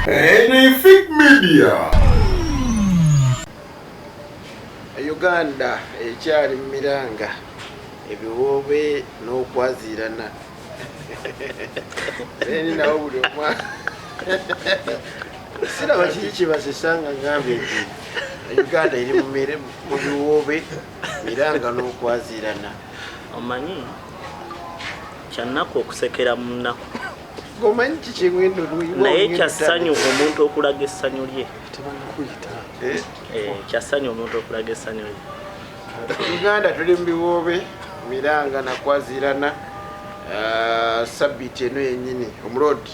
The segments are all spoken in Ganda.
Anything Media. Uganda ekyali miranga ebiwoobe n'okwazirana eni nawo buli omwa siraba kiki kibasesanga ngambye nti Uganda eri mu biwoobe miranga n'okwazirana. Omanyi kyannaku okusekera mu nnaku ng'omanyi kiki ngendo naye kyassanyu omuntu okulaga essanyu lye kyassanyu omuntu okulaga essanyu lye. Uganda tuli mu biwoobe miranga nakwazirana. Sabbiiti eno yennyini omulodi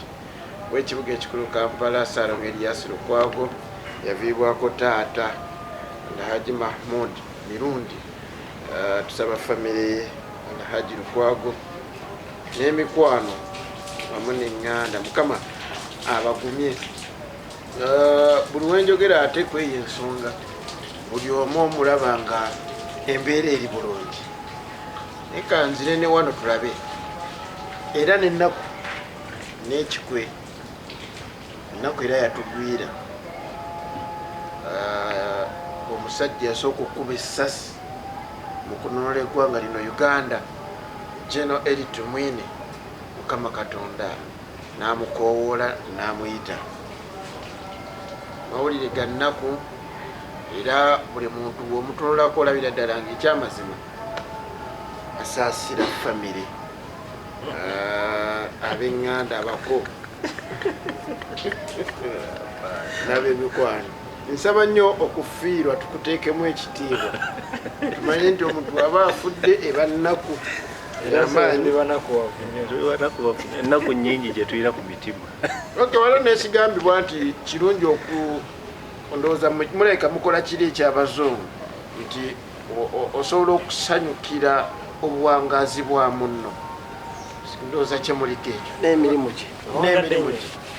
w'ekibuga ekikulu Kampala Saalongo Erias Lukwago yaviibwako taata Alhaji Mahmoud mirundi. Tusaba famire ye Alhaji Lukwago n'emikwano wamu n'eŋŋanda Mukama abagumye. Buli wenjogera ate kweyo ensonga buli omu omulaba nga embeera eri bulungi. Nekanzire ne wano tulabe era n'ennaku n'ekikwe ennaku era yatugwira. Omusajja yasooka okukuba essasi mu kunonola eggwanga lino Uganda, General Elly Tumwiine, Mukama Katonda n'amukoowoola n'amuyita. Mawulire ga nnaku era buli muntu bw'omutunulako olabira ddala ng'ekyamazima asaasira famire ab'eŋŋanda abako n'ab'emikwano. Nsaba nnyo okufiirwa tukuteekemu ekitiibwa tumanye nti omuntu aba afudde eba nnaku ennaku nnyingi gye tulina ku mitima. Waliwo n'ekigambibwa nti kirungi ndowooza muleka mukola kiri eky'Abazungu nti osobola okusanyukira obuwangaazi bwa munno. Ndowooza kyemuliko ekyo n'emirimu gye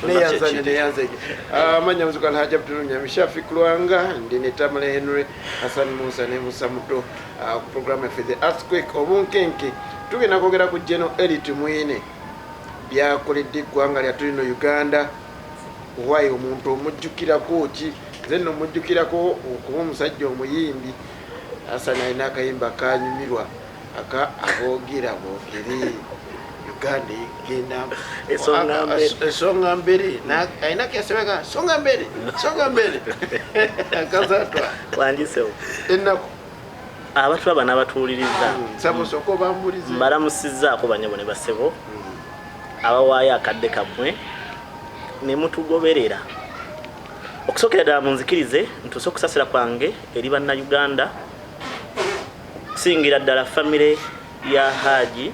neyanzanye amanya muzuka Alhaji Nyamishafi Kulwanga ndi ne Tamala Henry Hassan Musa ne Musa Muto ku programu yaffe The Earthquake obunkenke. Tugenda kwogera ku General Elly Tumwiine byakoledde eggwanga lyattu lino Uganda. Wayi omuntu omujjukirako ki? Nze nno omujjukirako okuba omusajja omuyimbi Hassan alina akayimba kanyumirwa aboogera boogere Uganda egenda esonga mbere alina kyasebeka songa mbere akazatwa wandisewo ennaku abantu aba n'abatuwuliriza sabosooka obambulize mbalamusizzaako banyabo ne basebo abawaayo akadde kammwe ne mutugoberera okusookera ddala munzikirize ntuuse okusasira kwange eri bannayuganda kusingira ddala famire ya Haji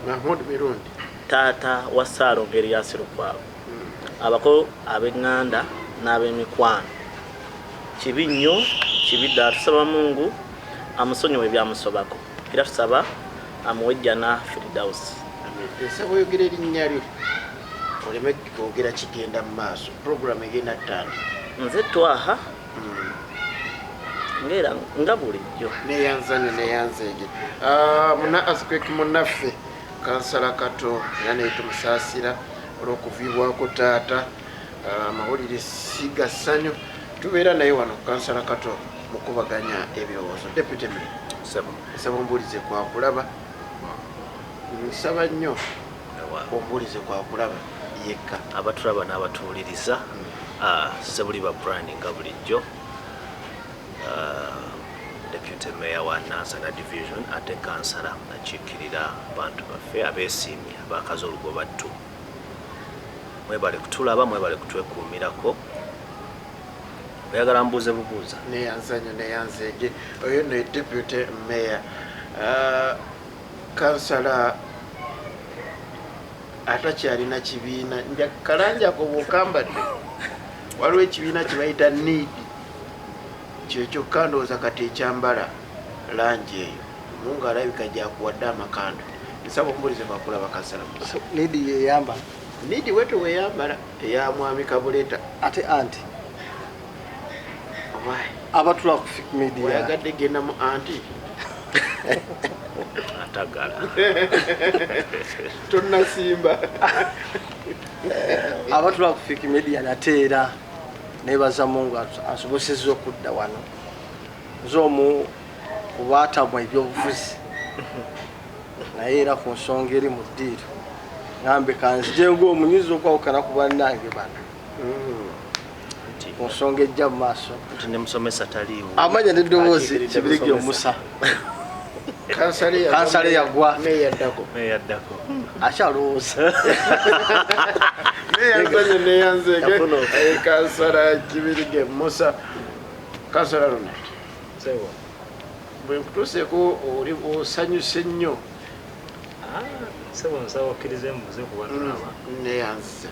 Mahmoud mirundi taata wa Saalongo Erias Lukwago abako ab'eŋŋanda n'ab'emikwano. Kibi nnyo kibi ddala. Tusaba Mungu amusonyiwe byamusobako era tusaba amuwejjana Firidausi. Nsaba oyogera erinnya lyo oleme kwogera kigenda mu maaso programu egenda ttaano. Nze twaha ngera nga bulijjo neyanzege muna Earthquake munaffe Kansala Kato era naye tumusaasira olw'okuviibwako taata. Amawulire siga ssanyu tubeera naye wano Kansala Kato mukubaganya ebirowoozo. Deputy nsaba ombuulize kwakulaba. Nsaba nnyo ombuulize kwakulaba yekka abatulaba n'abatuwuliriza. Sebuli ba brand nga bulijjo. Deputy Mayor wa Nansana Division ate kansala nakiikirira bantu baffe abeesiimye abakazi olugobattu. Mwebale kutulaba, mwebale kutwekuumirako. Oyagala mbuuze bubuuza? Neyanzege oyo ne Deputy Mayor kansala atakyalina kibiina kalanjako bw'okambadde waliwo ekibiina kye bayita need kyekyo ndowooza kati ekyambala langi eyo mungu alabika gyakuwadde amakando. Nsaba ombuulize kwakulaba kansala Nidi yeyamba nidi wetu weyambala eya mwami Kabuleta ate anti obaye abatula ku Fik Media oyagadde genda mu anti atagala tonnasimba abatula ku fake media nateera nebaza Mungu asobosezza okudda wano nzomu kubaatamwa ebyobufuzi naye era ku nsonga eri mu ddiiro ngambe kanzije ng'omunyizi okwawukana ku bannange bano ku nsonga ejja mu maaso nti ne musomesa taliiwo amanya n'eddoboozi Kibirige Musa kansale yagwa neyaddako akyalowooza neyanzanye neyanzege kansala Kibirige Musa kansala luna bwe nkutuuseeko oli osanyuse nnyo sebo nsaba okkirize mbuze kuba tulaba neyanza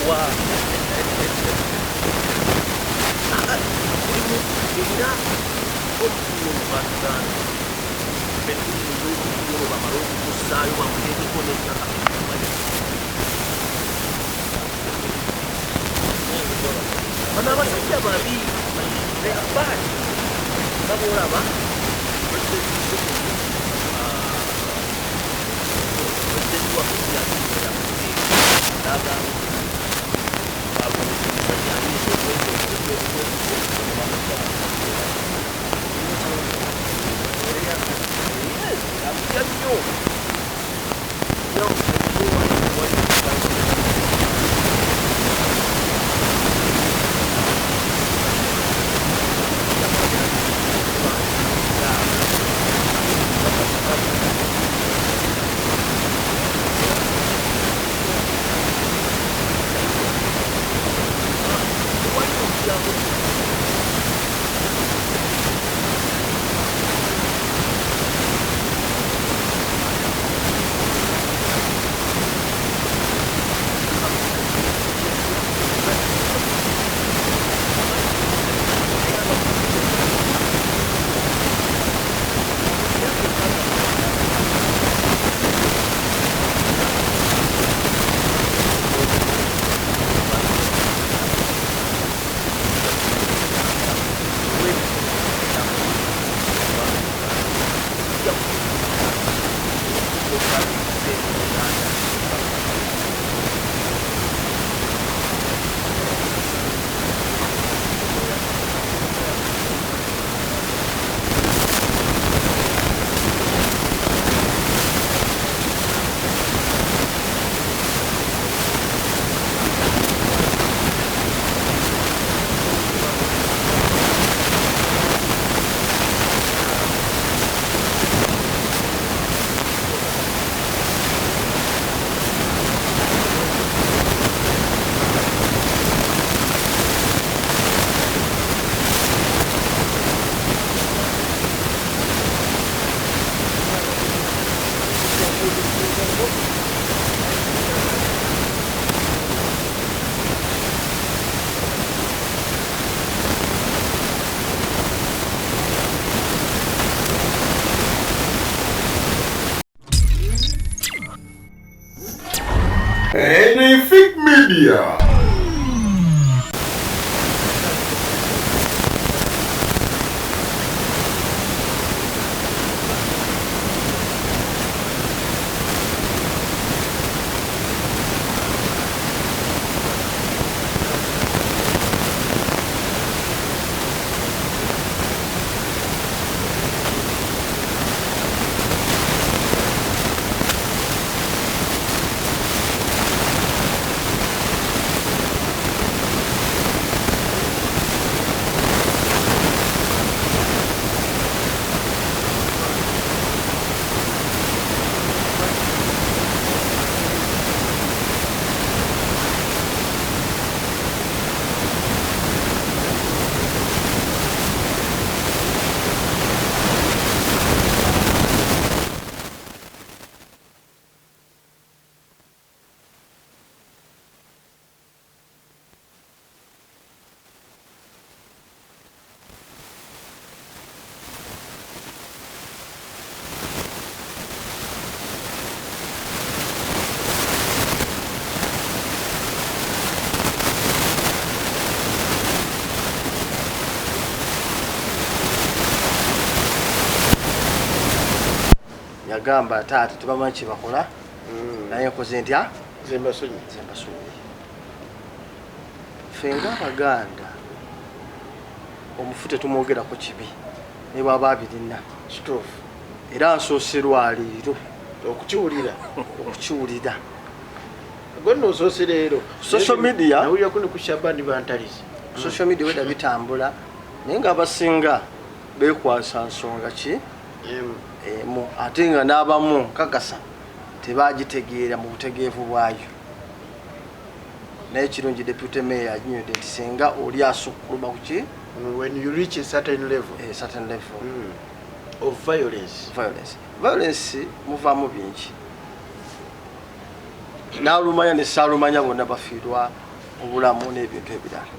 wa era okutuwa omubaganda betuuo bamala okussaayo bamuteekeko n'ettaka bano abasajja babi bayabaani babolaba Anything Media. Yagamba taata tebamanyi kye bakola naye nkoze ntya Zembasonyi. Ffe ng'Abaganda omufu tetumwogerako kibi ne bw'aba abirina Kituufu. era nsoose lwaliiro Okukiwulira. Gwe nno osoose leero. Social media. Nawulirako ne ku Shabani bantalize. Social media weda bitambula naye ng'abasinga beekwasa nsonga ki emu ate nga n'abamu nkakasa tebagitegeera mu butegeevu bwayo. Naye kirungi Deputy Mayor annyonnyodde nti singa oli asukkuluma ku ki when you reach a certain level of violence muvaamu bingi. N'alumanya ne Saalumanya bonna bafiirwa obulamu n'ebintu ebirala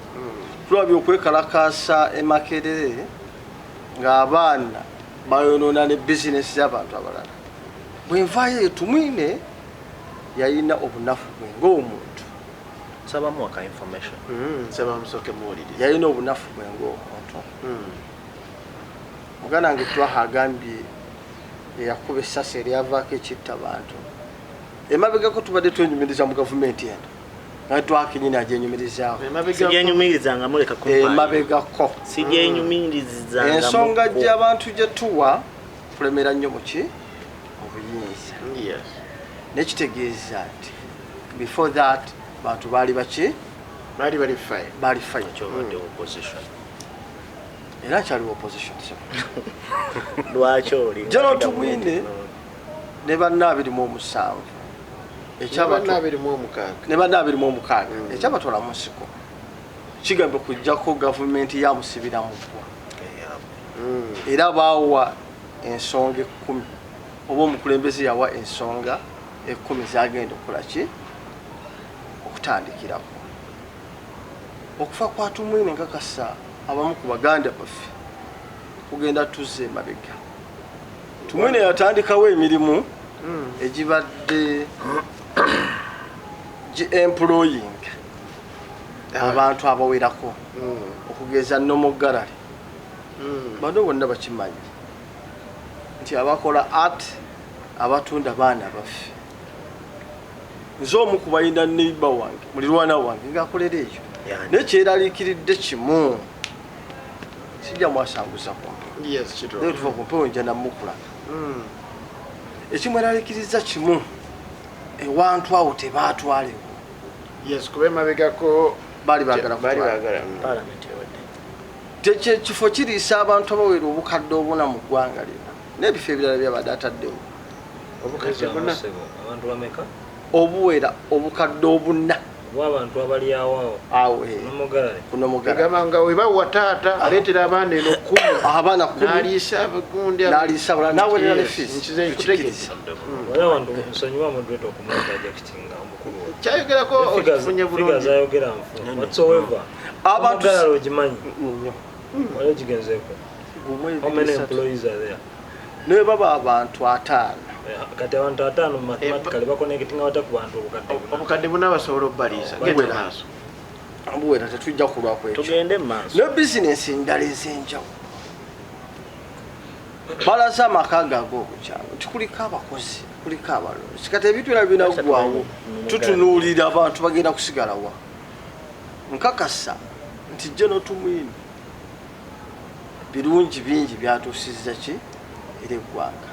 tulabye okwekalakasa Makerere ng'abaana bayonoona ne bizinesi z'abantu abalala bwenvaayo Tumwiine yalina obunafu bwe ng'omuntu sabamu aka information nsaba musooke muwulirize yalina obunafu bwe ng'omuntu muganda wange Twaha agambye eyakuba essasi eryavaako ekitta bantu emabegako tubadde twenyumiriza mu gavumenti eno naye Twakinyini agyenyumirizaaho sijyenyumirizanga muleka emabegako sijyenyumirizanga ensonga gy'abantu gye tuwa kulemera nnyo muki obuyinza nekitegeeza nti before that bantu baali baki baali fine era kyaliwo opposition lwaki oli Elly Tumwiine ne banna 27 ne banna 26 ekyabatwala mu nsiko kigambe kujjako gavumenti yamusibira mu ggwa era baawa ensonga 10 oba omukulembeze yawa ensonga 10 zagenda okukola ki okutandikirako okufa kwa Tumwiine nkakasa abamu ku baganda baffe kugenda tuzze emabega Tumwiine yatandikawo emirimu egibadde employing abantu abawerako okugeza nomogalale bano bonna bakimanyi nti abakola art abatunda baana baffe nze omu ku balina neighbor wange mulirwana wange ng'akolera ekyo naye kyeraliikiridde kimu sijja mwasanguza kumpe tuva kumpewo nja namukulaga ekimweraliikiriza kimu ewantu awo tebaatwalewo kuba emabegako baali baagala kifo kiriisa abantu abawera obukadde obuna mu ggwanga lino n'ebifo ebirala byabadde ataddewo obuwera obukadde obuna abantu abali awo kunomugalagamba nga webawa taata aleetera abaana eno 10 abaana n'aliisa abagundi n'aliisa bulala n'awerera ne fees abantu nsonyiwa mudweta okumweta jakitinga omukulu kyayogerako okifunye bulungi ayogera nfu whatsoever abagalala ogimanyi wali ogigenzeeko how many employees are there naye baba abantu 5 kati abantu 5 mathematically bakonekitinga wata ku bantu obukadde buna basobola obbaliisa genda maaso abuwera tetujja kulwako ekyo tugende maaso ne bizinesi endala ez'enjawulo balaza amaka gago okukyalo nti kuliko abakozi kuliko abalonzi kati ebintu era binaggwawo tutunuulira abantu bagenda kusigalawa nkakasa nti Elly Tumwiine birungi bingi byatuusizza ki eri eggwanga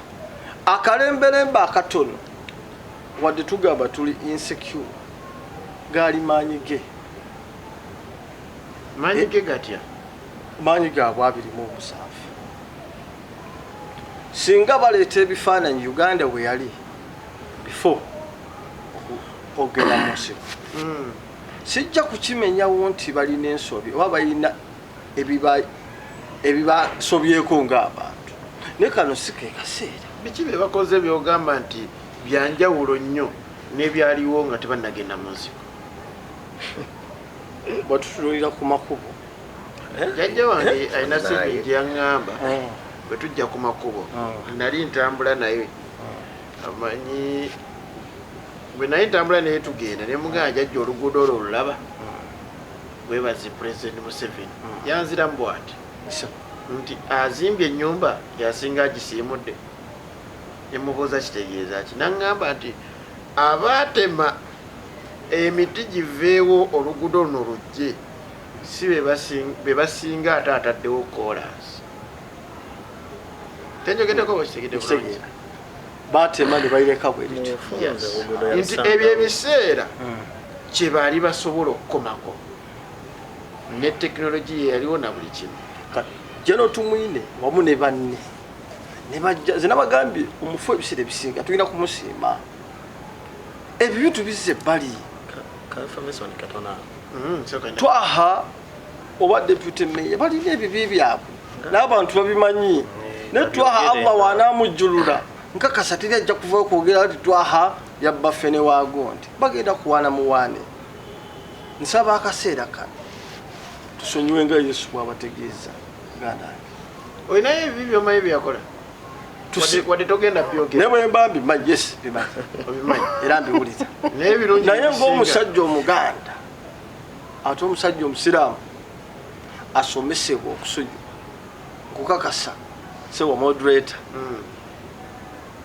akalembelembe akatono wadde tugamba tuli insecure gaali maanyi ge gatya maanyi gaabwe 27 singa baleeta ebifaananyi Uganda bwe yali before okugenda mu nsiko sijja kukimenyawo nti balina ensobi oba balina ebibasobyeko ng'abantu naye kano si ke kaseera biki bye bakoze byogamba nti byanjawulo nnyo n'ebyaliwo nga tebannagenda mu nsiko batutunuulira ku makubo jjajja wange alina sibingi yaŋŋamba bwe tujja ku makubo nali ntambula naye amanyi bwe naye ntambula naye tugenda ne mugamba jjajja oluguudo olwo olulaba webaze President Museveni yanziramu bw'ati nti azimbye ennyumba yasinga agisiimudde nemubuuza kitegeeza ki naŋŋamba nti abaatema emiti giveewo oluguudo luno lujje si be basinga ate ataddewo kolansi tenjogeddeko bakitegeddeko baatema ne bayireka bwerityo nti ebyo ebiseera kye baali basobola okukomako ne tekinologiya yaliwo na buli kimu Elly Tumwiine wamu ne banne ze nabagambye omufu ebiseera ebisinga tulina kumusiima ebyo bintu bizze ebbali Twaha oba deputy mayor balina ebibi byabwe n'abantu babimanyi ne Twaha Allah waanaamujjulula nkakasa teri ajja kuvayo kwogera nti Twaha yabba ffene waago nti bagenda kuwaana muwaane nsaba akaseera kano tusonyiwe nga Yesu bw'abategeeza Uganda. Oyinayo ebibyo omanyi byakola wadde togenda byogera naye bwe mba mbimanyi yes bimanyi obimanyi era mbiwuliza naye birungi naye ng'omusajja Omuganda ate omusajja Omusiraamu asomesebwa okusonyiwa nkukakasa sewa moderator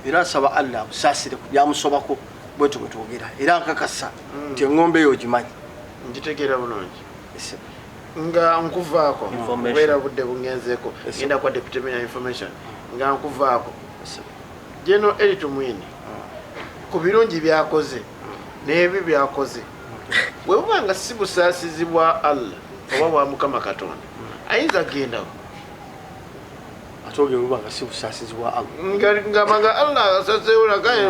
era nsaba Allah amusaasire ku byamusobako bwetu bwe twogera era nkakasa nti eŋŋombe eyo ogimanyi ngitegeera bulungi nga nkuvaako kubeera budde bungenzeeko genda kwa deputy mayor information nga nkuvaako General Elly Tumwiine ku birungi byakoze n'ebi byakoze bwe buba nga si busaasizi bwa Allah oba bwa Mukama Katonda ayinza gendawo ate obyo buba nga si busaasizi bwa Allah ngamaga Allah asasewola gaye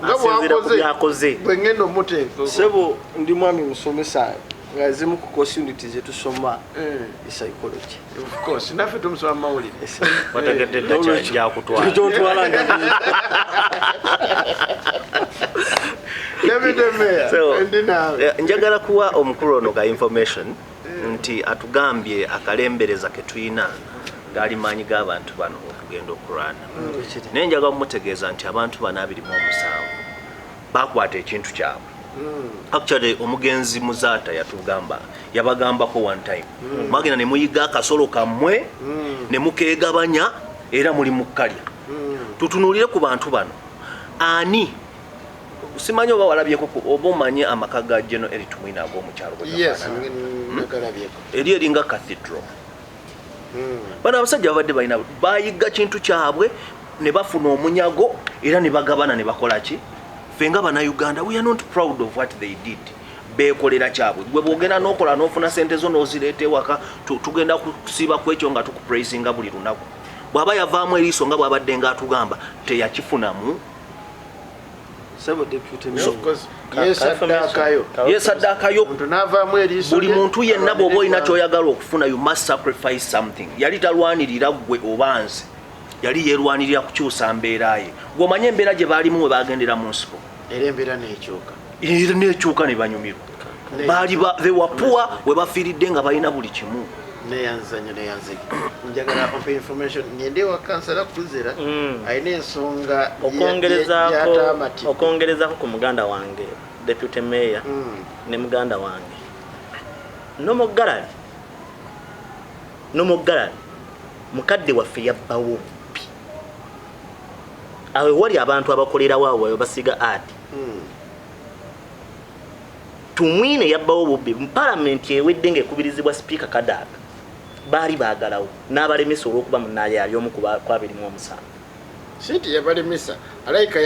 nga bwakoze bwe ngenda omuteeka sebo ndi mwami musomesa nga zimu ku course unity zetusoma psychology of course naffe tumusoma mawulire wategedde dda kyakutwala kyontwala nga njagala kuwa omukulu ono ka information nti atugambye akalembereza ke tulina gaali maanyi g'abantu bano okugenda okulwana naye njagala kumutegeeza nti abantu bano 27 bakwata ekintu kyabwe actually omugenzi Muzaata yatugamba yabagambako one time mwagenda ne muyiga akasolo kammwe ne mukeegabanya era muli mukalya tutunulire ku bantu bano ani simanyi oba walabyeko oba omanye amaka ga General Elly Tumwiine ag'omukyalo eri eringa cathedral bano abasajja babadde balina bayiga kintu kyabwe ne bafuna omunyago era ne bagabana ne bakola ki fenga bana Uganda we are not proud of what they did bekolera kyabwe gwe bwogenda n'okola n'ofuna sente zo n'ozireeta ewaka tugenda kusiba ku ekyo nga tukupraisinga buli lunaku bw'aba yavaamu eriiso nga bw'abadde nga atugamba teyakifunamu sebo deputy yesaddakayo buli muntu yenna bw'oba olina ky'oyagala okufuna you must sacrifice something yali talwanirira gwe obanze yali yerwanirira kukyusa mbeera ye gw'omanye embeera gye baalimu we bagendera mu nsiko era embeera neekyuka ne banyumirwa baali they were poor we bafiiridde nga balina buli kimu neyanzanyo njagala ompa information ngende wa kansala kuzera ayina ensonga okwongerezaako ku muganda wange deputy mayor ne muganda wange nomugalali mukadde waffe yabbawo awe wali abantu abakolerawo awo basiga art Tumwiine yabbawo bubbi mu parliament ewedde ng'ekubirizibwa speaker Kadaga baali baagalawo n'abalemesa olw'okuba munnaye yali omu ku 27 sinti yabalemesa alayika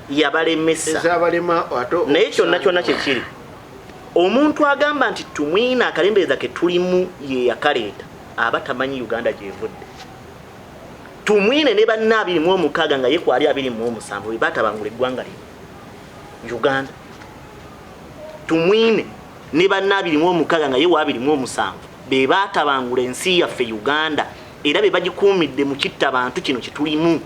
yabalemesa ezabalema naye kyonna kyekiri omuntu agamba nti Tumwiine akalembereza ke tulimu ye yakaleeta aba tamanyi Uganda gyevudde Tumwiine ne banna 26 nga ye kwali 27 bwe batabangula eggwanga lino Uganda Tumwiine ne banna 26 nga ye wa 27 be batabangula ensi yaffe Uganda era be bagikuumidde mu kitta abantu kino kitulimu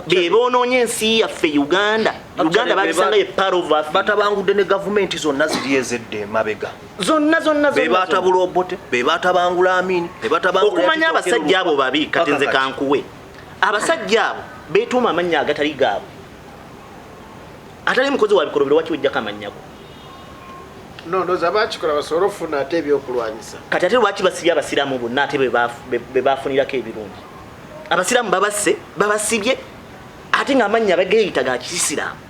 be boonoonye ensi yaffe Uganda bagisanga ye parova batabangudde ne gavumenti zonna ziri ezedde mabega zonna be batabula Obote be batabangula Amini be batabangula okumanya abasajja abo babi kati nze kankuwe abasajja abo beetuma amannya agatali gaabo atali mukozi wa bikolobero wakiwejjako amannyako ndoza bakikola basobola okufuna ate ebyokulwanyisa kati ate lwaki basibye abasiraamu bonna ate be bafunirako ebirungi abasiraamu babasibye ate ng'amannya bageeyita ga kisiraamu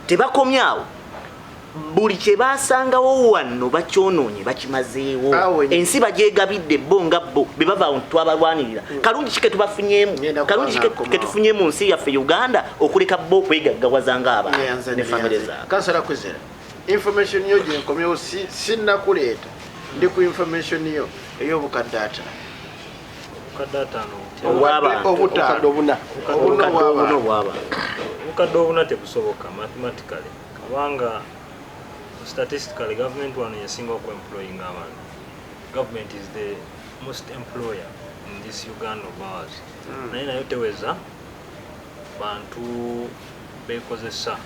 tebakomyawo buli kye basangawo wano bakyonoonye bakimazeewo ensi bagyegabidde bo nga bo be bava twabalwanirira kalungi ki ketufunyeemu nsi yaffe Uganda okuleka bo okwegaggawaza ng'abantu ne famire zaabwe kansala kwezera information yo gye nkomyewo sinnakuleeta ndi ku information yo ey'obukadde ataano obukadde obuna tebusoboka mathematically kubanga statistically government one yasinga okuemploying abantu government is the most employer in this Uganda of ours naye nayo teweza bantu bekozesa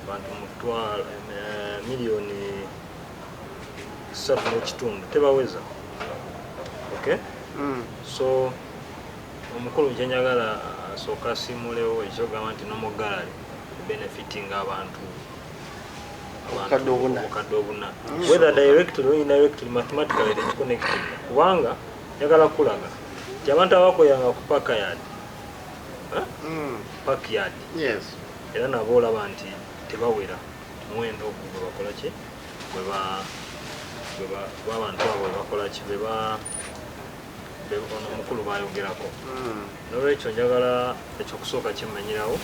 abantu mutwala miliyoni 3.5 tebaweza. Okay? So omukulu kyenjagala asooka asimulewo ekyogamba nti nomugalali benefiting abantu obukadde obuna whether directly or indirectly mathematically it's connected kubanga njagala kulaga nti abantu abakoyanga ku park yard park yard era nabo olaba nti tebawera muwendo gwe bakola ki abantu abo bakola ki ono omukulu bayogerako nolwekyo njagala ekyokusooka kimmanyirawo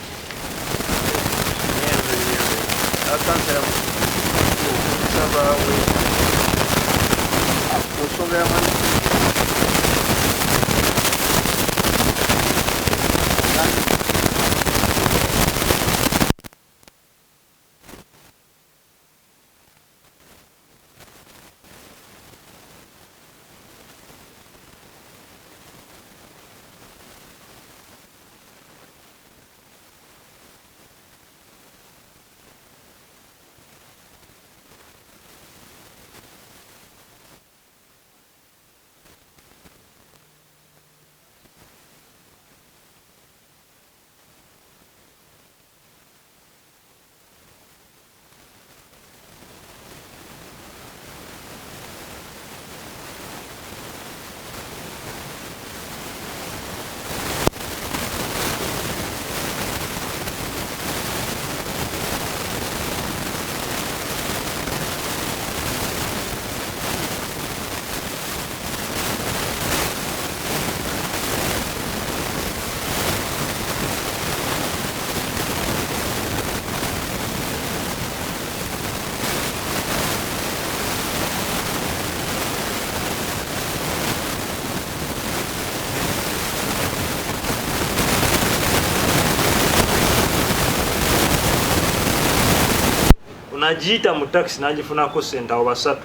nagiita mu taxi nagifunako sente awo 3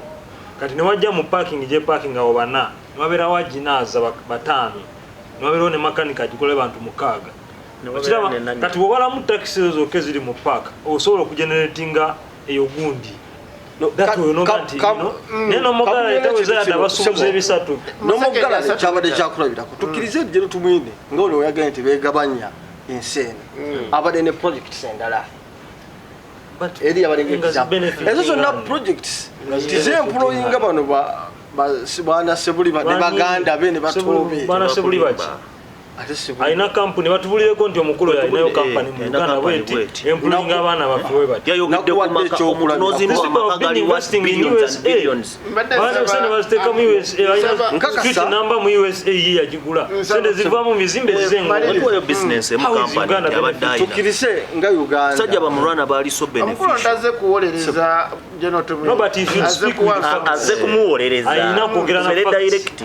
kati newajja mu parking je parking awo 4 niwabeera waginaza 5 niwabeerawo ne makanika agikole bantu 6 kati wewala mu taxi ezo zokka ziri mu park osobola okugeneratinga eyo gundi neno mogala etaweza yadde abasuubuza ebisatu nomogala kyabadde kyakulabirako tukkirize Elly Tumwiine ngaoli oyagala nti beegabanya ensi eno abadde ne projects endala eri ezo zonna projects tizemployinga bano bana sebuli ne baganda be ne batobe bana sebuli baki aina kampuni batubulireko nti omukulu yalinayo kampani mu Uganda bweti employinga abaana bafiwe bati yayogedde ku maka omutunozi mwagali wasting billions sente baziteeka mu USA namba mu USA yagigula sente ziva mu mizimbe zizengoyo business emu kampani yabadde ayina tukirise nga Uganda sajja bamulwana baali so beneficial aze kuwolereza General Tumwiine no but if you speak with aze kumuwolereza ayina kwogera na direct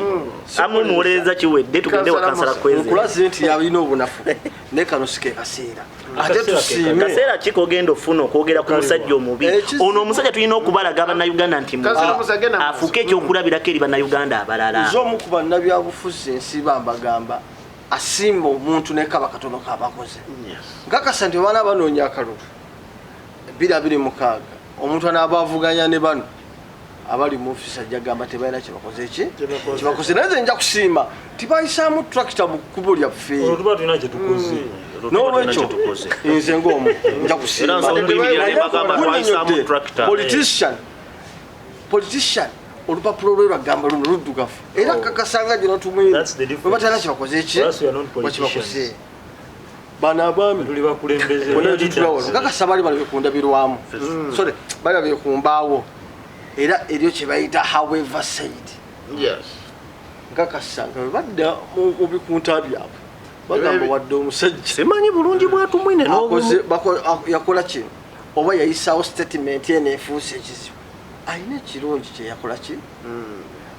amuwolereza kiwedde tugende wakansala kwezi nti yalina obunafu ne kano sike kaseera ate tusiime kaseera kikogenda ofuna okwogera ku musajja omubi ono omusajja tulina okubalaga bannayuganda nti afuuke ekyokulabirako eri bannayuganda abalala z'omu ku bannabyabufuzi ensi bambagamba asimba omuntu ne kaba katono kabakoze nkakasa nti baana banoonya akalulu 2026 omuntu anaabavuganya ne bano abali mu ofisi ajja gamba tebalina kyebakoze kibakoze naye nja kusiima tibayisaamu tractor mu kkubo lyaffe tuba tulina kyetukoze n'olwekyo nze ng'omu nja kusiima politician olupapula lwe lwagamba luno luddugavu era kakasanga Elly Tumwiine bwe batalina kyebakoze bakibakoze bana abaami tuli bakulembeze kakasa bali balabekundabirwamu bali babekumbaawo era eryo kye bayita however said nkakasanga badda mu bikunta byabwe bagamba wadde omusajja simanyi bulungi bwa Tumwiine yakola kino oba yayisaawo statement eno efuuse ekizibu alina ekirungi kye yakola ki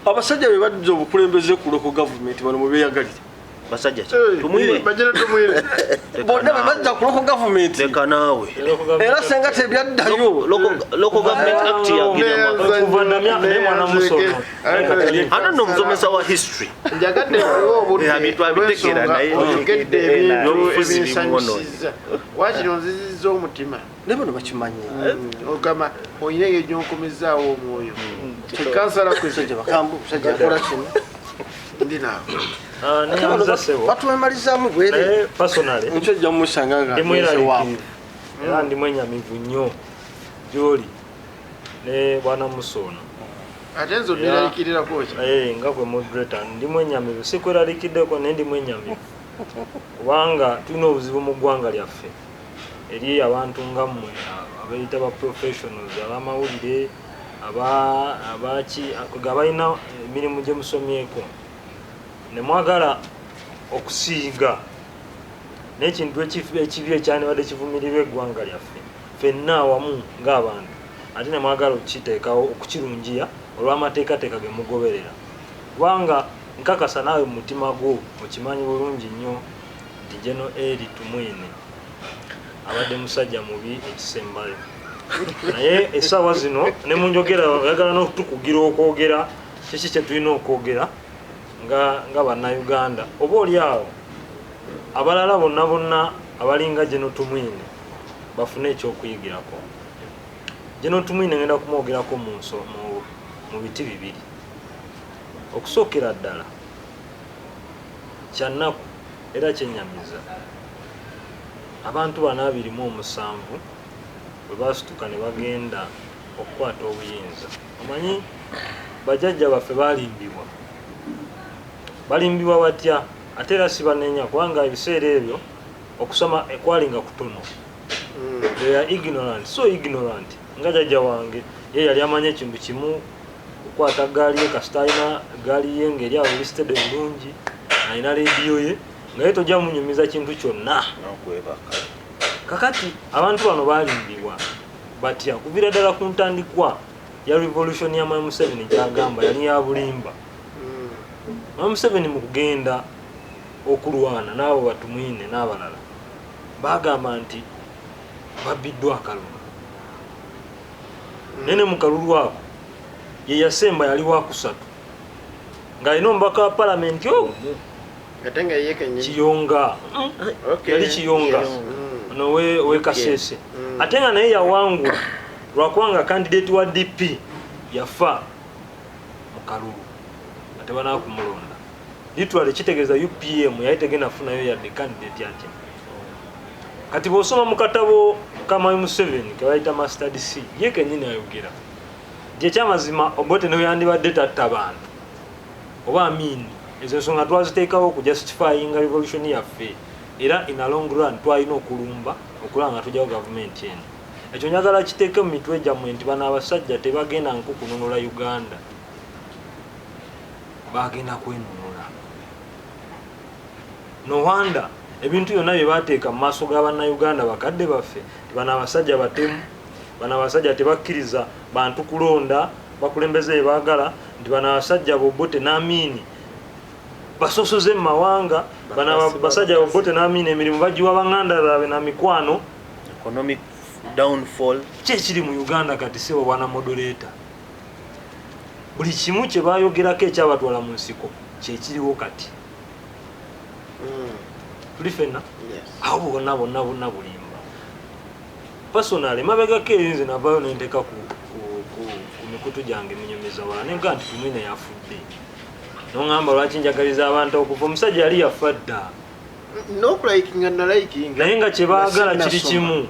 abasajja be badde obukulembeze ku local government bano mwe beeyagalira basajja Tumwiine bajja Tumwiine bonna bajja ku local government leka naawe era senga tebyaddayo local government act yagira ana no muzomesa wa history njagadde obudde ebintu abitegera naye ogedde ebintu ebisanyusiza wakino nziziza omutima ne bano bakimanyi ogamba oyina egyokumizaawo omwoyo kikansala kusajja bakambu kusajja akola kino ndi naawe batwemalizaamu bwere personally nsajja mumusanga nga era ndi mwenyamivu nnyo gyoli ne bwana Musono ate nzo neralikirako nga gwe moderator ndi mwenyamivu sikweralikkiddeko naye ndi mwenyamivu kubanga tulina obuzibu mu ggwanga lyaffe eri abantu nga mmwe abayita ba professionals abamawulire abalina emirimu gye musomyeko ne mwagala okusiiga n'ekintu ekibi ekyandibadde kivumirirwa eggwanga lyaffe ffenna awamu ng'abantu ate ne mwagala okukiteekawo okukirungiya olw'amateekateeka ge mugoberera kubanga nkakasa naawe mu mutima gwo okimanyi bulungi nnyo nti General Elly Tumwiine abadde musajja mubi ekisembayo naye essaawa zino ne munjogera oyagala n'otukugira okwogera kiki kye tulina okwogera nga bannayuganda oba oli awo abalala bonna abalinga General Tumwiine bafune ekyokuyigirako. General Tumwiine ngenda kumwogerako mu biti bibiri. Okusookera ddala kyannaku era kyennyamiza abantu 227 bwe basituka ne bagenda okukwata obuyinza. Omanyi bajjajja baffe balimbibwa batya ate era si banenya kubanga ebiseera ebyo okusoma ekwalinga kutono. They are ignorant, so ignorant. Nga jjajja wange ye yali amanya ekintu kimu okukwata gaali ye kasita alina gaali ye ngeri awo listed bulungi alina rediyo ye nga ye tojja munyumiza kintu kyonna. Kakati abantu bano balimbibwa batya kuviira ddala ku ntandikwa ya revolution ya Museveni gyagamba yali ya bulimba. Museveni mu kugenda okulwana n'abo Batumwiine n'abalala bagamba nti babbiddwa akalulu. Nene mu kalulu ako ye yasemba yali wa kusatu ng'alina omubaka wa palamenti Kiyonga yali Kiyonga ono we Kasese ate nga naye yawangula lwakubanga kandidate wa DP yafa mu kalulu ate banaakumulonda litwale kitegeeza UPM yali tegenda funayo yadde candidate ate. Kati bw'osoma mu katabo ka Museveni ke bayita Master DC ye kennyini ayogera nti ekyamazima Obote ne yandibadde tatta bantu oba amini ezo ensonga twaziteekawo okujustifyinga revolution yaffe era in a long run twalina okulumba okulaba nga tujjawo gavumenti eno. Ekyo njagala kiteeke mu mitwe gyammwe nti bano abasajja tebagenda nkukununula Uganda, bagenda kwenunula. No wonder ebintu byonna bye bateeka mu maaso g'abannayuganda bakadde baffe bano abasajja batemu, bano abasajja tebakkiriza bantu kulonda bakulembeze bye baagala, nti bano abasajja Obote n'Amini basosoze mu mawanga, bano abasajja Obote n'Amini emirimu bagiwa banganda baabwe na mikwano. Economic downfall kyekiri mu Uganda kati sebo bwana moderator. Buli kimu kye baayogerako ekyabatwala mu nsiko kyekiriwo kati. Tuli fenna awo bonna bulimba. Personally mabegako erinze navayo nenteeka ku mikutu gyange minyumiza wala nenga nti Tumwiine yafudde. Noŋŋamba lwaki njagaliza abantu okuva omusajja yali yafa dda. Naye nga kye baagala kiri kimu.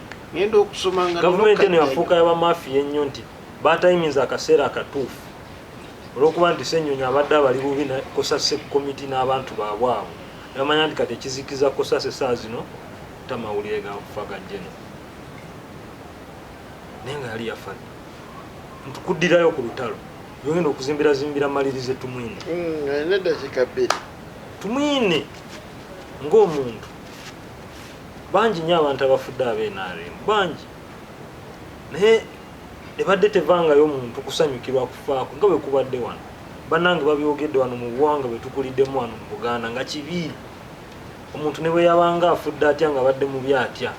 Gavumenti eno yafuuka y'abamafiya ennyo nti baatayimiza akaseera akatuufu olw'okuba nti Ssennyonyi abadde abali bubi Kosase komiti n'abantu baabwe abo. Yamanya nti kati ekizikiza Kosase saa zino tamawulire gakufa gajjeno. Naye nga yali yafa dda. Ntukuddirayo ku lutalo yogenda okuzimbira malirize Tumwiine. Tumwiine ng'omuntu bangi nnyo abantu abafudde ab'NRM bangi, naye ebadde tevangayo omuntu kusanyukirwa kufaako nga bwe kubadde wano. Bannange babyogedde wano mu buwanga bwe tukuliddemu wano mu Buganda nga kibi omuntu ne bwe yabanga afudde atya nga badde mu byatya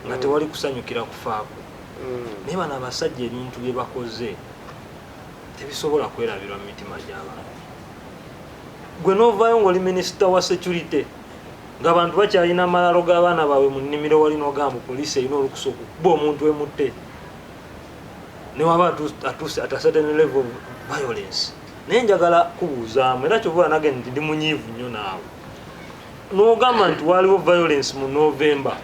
nga tewali kusanyukira kufaako naye bano abasajja ebintu bye bakoze tebisobola kwerabirwa mu mitima gy'abantu. Gwe n'ovaayo ng'oli minisita wa security ng'abantu bakyalina amalalo g'abaana baabwe mu nnimiro walina ogamba poliisi erina olukusa okukuba omuntu emutte ne waba atuuse at a certain level of violence. Naye njagala kubuuzaamu era kyova nage nti ndi munyiivu nnyo naawe n'ogamba nti waaliwo violence mu November,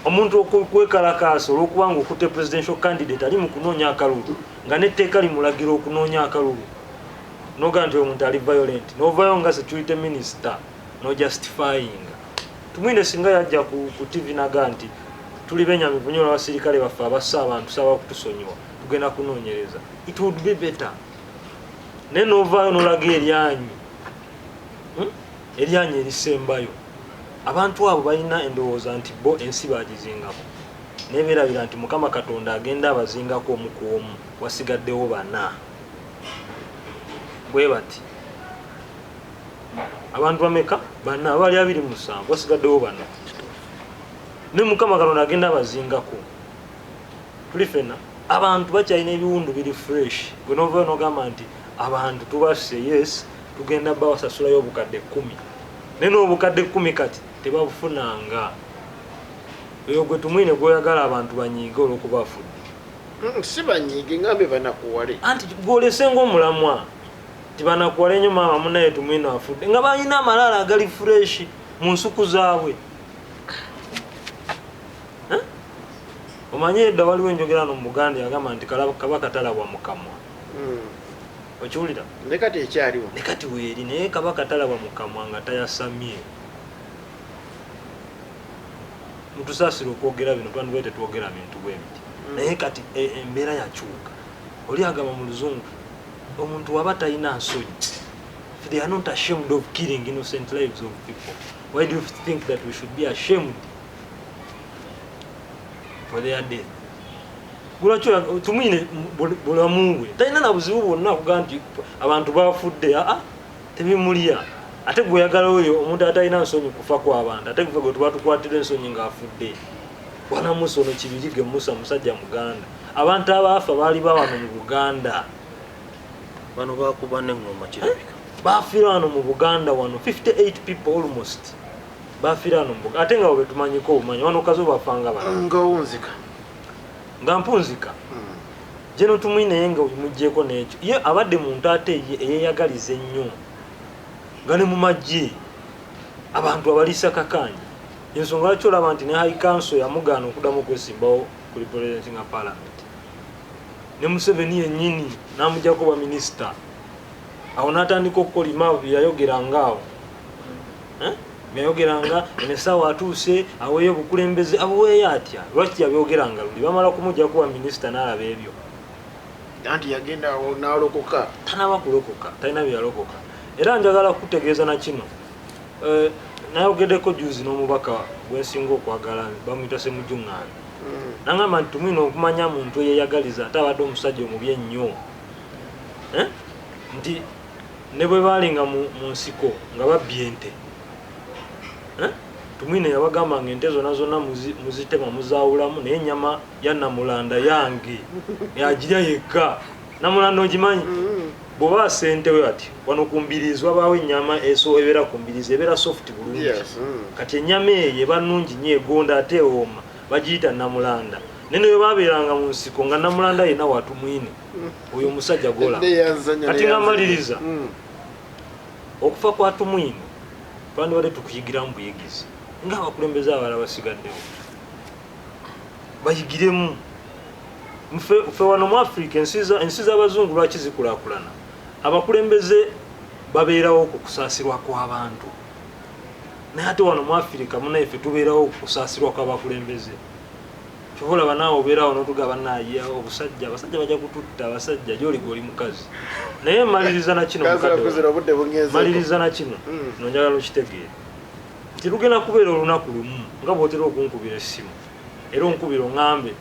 omuntu okwekalakaasa olw'okuba nga okutte presidential candidate ali mu kunoonya akalulu nga n'etteeka limulagira okunoonya akalulu n'ogamba nti omuntu ali violent n'ovaayo nga security minister no justifying. Tumwine singa yajja ku TV naga nti tuli benyamivu nnyo n'abasirikale baffe abassa abantu saba kutusonyiwa tugenda kunoonyereza, it would be better. Naye n'ovaayo n'olaga eryanyi erisembayo, abantu abo balina endowooza nti bo ensi bagizingako naye beerabira nti Mukama Katonda agenda abazingako omu ku omu, wasigaddewo bana bwe bati. Abantu bameka? Bana bali 27, wasigaddewo bana. Ne Mukama Katonda agenda abazingako. Tuli fena abantu bakyalina ebiwundu biri fresh. Gwe n'ovaayo n'ogamba nti abantu tubasse yes tugenda bawasasulayo obukadde 10 naye n'obukadde 10 kati tebabufunanga. Eyo gwe Tumwiine gw'oyagala abantu banyiige olw'okuba afudde. Si banyiige ngambe banakuwale Anti gw'olese ng'omulamwa ti banakuwale nnyo maama munaye Tumwiine afudde nga balina amalala agali fresh mu nsuku zaabwe. Omanye edda waliwo enjogerano mu Buganda yagamba nti Kabaka talabwa mu kamwa. Okiwulira? ne kati ekyaliwo Ne kati weeri naye Kabaka talabwa mu kamwa nga tayasamye. Mutusaasira okwogera bino twandibaye tetwogera bintu bwe biti. Naye kati embeera yakyuka. Oli agamba mu Luzungu omuntu waba talina nsonyi. They are not ashamed of killing innocent lives of people. Why do you think that we should be ashamed for their death? Gulakyo Tumwiine bulamu bwe talina na buzibu bwonna kuga nti abantu bafudde tebimulya. Ate gwe oyagala oyo omuntu atalina nsonyi kufa kw'abantu ate gwe tuba tukwatira ensonyi ng'afudde. Wana Musono Kibirige Musa musajja Muganda. Abantu abaafa baali bawano mu Buganda. Bano bakuba n'engoma kirabika. Bafiira wano mu Buganda wano 58 people almost. Bafiira wano mu Buganda ate nga bwe tumanyiko obumanyi wano kazo bafanga bana. ngawunzika Nga mpunzika. Jeno Tumwiine yenga mujjeko n'ekyo. Ye abadde muntu ate eyeyagaliza ennyo. Nga ne mu magye abantu abaliisa kakanyi. Ensonga lwaki olaba nti ne High Council yamugaana okuddamu okwesimbawo kuli President nga Parliament. Ne Museveni yennyini n'amugyako bwa minisita. Awo n'atandika okukolima byeyayogeranga awo. Byeyayogeranga enesaawa atuuse aweeyo obukulembeze abuweeyo atya. Lwaki yabyogeranga luli bamala kumugyako bwa minisita n'alaba ebyo. anti yagenda awo n'alokoka. Tanaba kulokoka, talina byeyalokoka. Era njagala kutegeeza na kino. Nayogeddeko juzi n'omubaka gwensinga okwagala bamuyita Ssemujjuŋŋaanyi. Nangamba nti Tumwiine okumanya muntu eyeyagaliza ate abadde omusajja omubi ennyo. Nti ne bwe baalinga mu nsiko nga babbye ente. Tumwiine yabagamba nga ente zonna muzitema muzaawulamu naye ennyama ya Namulanda yange yagirya yekka. Namulanda ogimanyi? Bw'oba ssente we ati wano ku mbirizi wabaawo ennyama ebeera ku mbirizi ebeera soft bulungi. Kati ennyama eyo eba nnungi nnyo egonda ate ewooma bagiyita Namulanda. Naye bwe baabeeranga mu nsiko nga Namulanda yenna wa Tumwiine oyo omusajja gola. Kati nga maliriza okufa kwa Tumwiine twandibadde tukuyigiramu buyigizi ng'abakulembeze abalala basigaddewo bayigiremu. Ffe wano mu Africa ensi z'Abazungu lwaki zikulaakulana? Abakulembeze babeerawo ku kusaasirwa kw'abantu. Naye ate wano mu Africa munaffe tubeerawo ku kusaasirwa kw'abakulembeze. Kyolaba naawe obeerawo n'otugaba naye obusajja abasajja bajja kututta abasajja gy'oli goli mukazi. Naye maliriza na kino maliriza na kino nonjagala okitegeere nti lugenda kubeera olunaku lumu nga bw'otera okunkubira essimu era onkubira oŋŋambe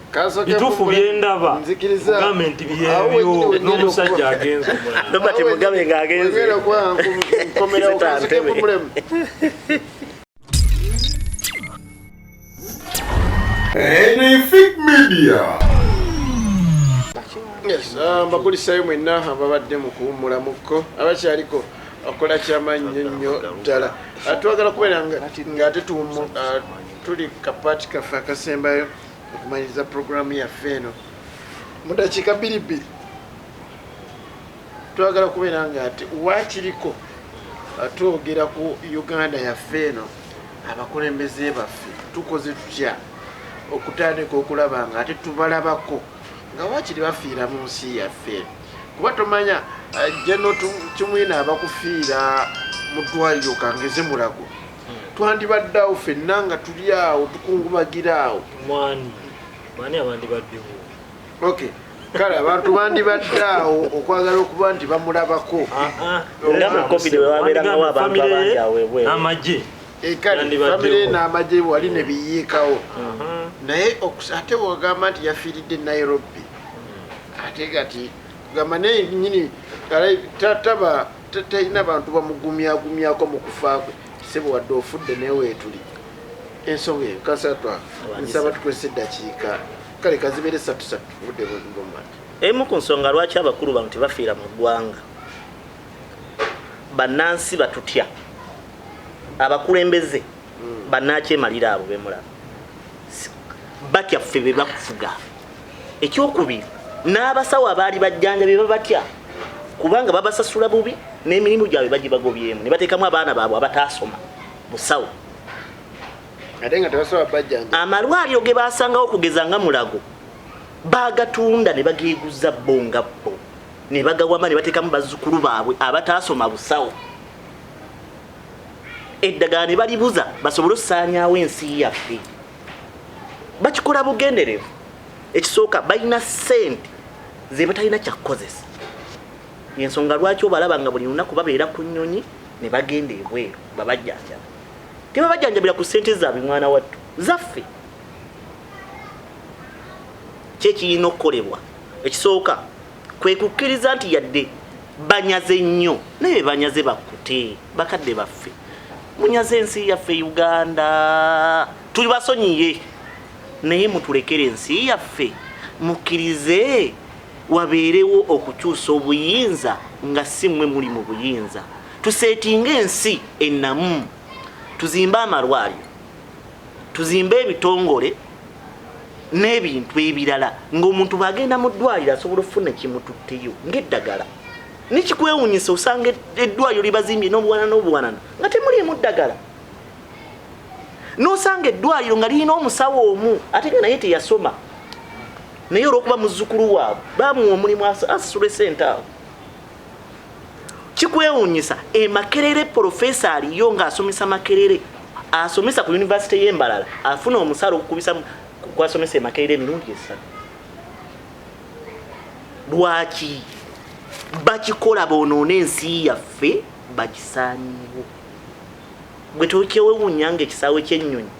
bituufu byendaba gavumenti byebyo n'omusajja agenze omulala Robert Mugabe ng'agenze Epic Media. Yes, mbakulisayo mwenna ababadde mu kuwummulamuko abakyaliko akola kyamannyo nnyo ddala. Twagala kubeera ng'ate tuli kapaati kaffe akasembayo okumaliriza puroguramu yaffe eno mu dakiika 2 twagala kubeera ng'ate waakiriko twogera ku Uganda yaffe eno abakulembeze baffe tukoze tutya okutandika okulaba ng'ate tubalabako nga wakiri bafiira mu nsi yaffe kuba tomanya Elly Tumwiine abakufiira mu ddwaliro kangeze mulago twandibadde awo ffenna nga tuli awo tukungumagira awo mwani abandi baddewo okay kale abantu bandibadde awo okwagala okuba nti bamulabako nga mu covid wewabeerangawo abantu abangi aweebwe n'amagye kale famire n'amagye wali ne biyiikawo naye ate bwogamba nti yafiiridde Nairobi ate kati kugamba naye nyini talina bantu bamugumyagumyako mu kufa kwe sebo wadde ofudde naye weetuli ensonga eyo kasatwa nsaba tukozesa eddakiika kale kazibeere 3 budde bwegomba emu ku nsonga lwaki abakulu bano tebafiira mu ggwanga bannansi batutya abakulembeze bannakyemalira abo bemulaba batya ffe be bakufuga ekyokubiri n'abasawo abaali bajjanjabe babatya kubanga babasasula bubi n'emirimu gyabwe bagibagobyemu ne bateekamu abaana baabwe abataasoma busawo ate nga tebasobola bajjanja amalwaliro ge baasangawo okugeza nga Mulago bagatunda ne bageeguza bonga bo ne bagawama ne bateekamu bazzukulu baabwe abataasoma busawo eddagala ne balibuza basobole okusaanyaawo ensi yaffe bakikola bugenderevu ekisooka balina ssente ze batalina kyakukozesa yensonga lwaki obalaba nga buli lunaku babeera ku nnyonyi ne bagenda ebweru babajjanjaba tebabajjanjabira ku ssente zaabwe mwana wattu zaffe kyekirina okukolebwa ekisooka kwe kukkiriza nti yadde banyaze nnyo naye banyaze bakkute bakadde baffe munyaze ensi yaffe Uganda tuli basonyiye naye mutulekere ensi yaffe mukkirize wabeerewo okukyusa obuyinza nga si mmwe muli mu buyinza tuseetinga ensi ennamu tuzimbe amalwaliro tuzimbe ebitongole n'ebintu ebirala ng'omuntu bw'agenda mu ddwaliro asobola okufuna kimututteyo ng'eddagala nikikwewuunyisa osanga eddwaliro libazimbye n'obuwanana nga temuliimu ddagala n'osanga eddwaliro nga lirina omusawo omu ate nga naye teyasoma naye olw'okuba muzzukulu waabwe bamuwa omulimu asasula esente awo kikwewuunyisa Makerere porofesa aliyo ng'asomesa Makerere asomesa ku yunivasite y'Embalala afuna omusala okukubisa kwasomesa Makerere emirundi 3 lwaki bakikola boonoona ensi yaffe bagisaanyiwo gwe tokyewuunya ng'ekisaawe ky'ennyonyi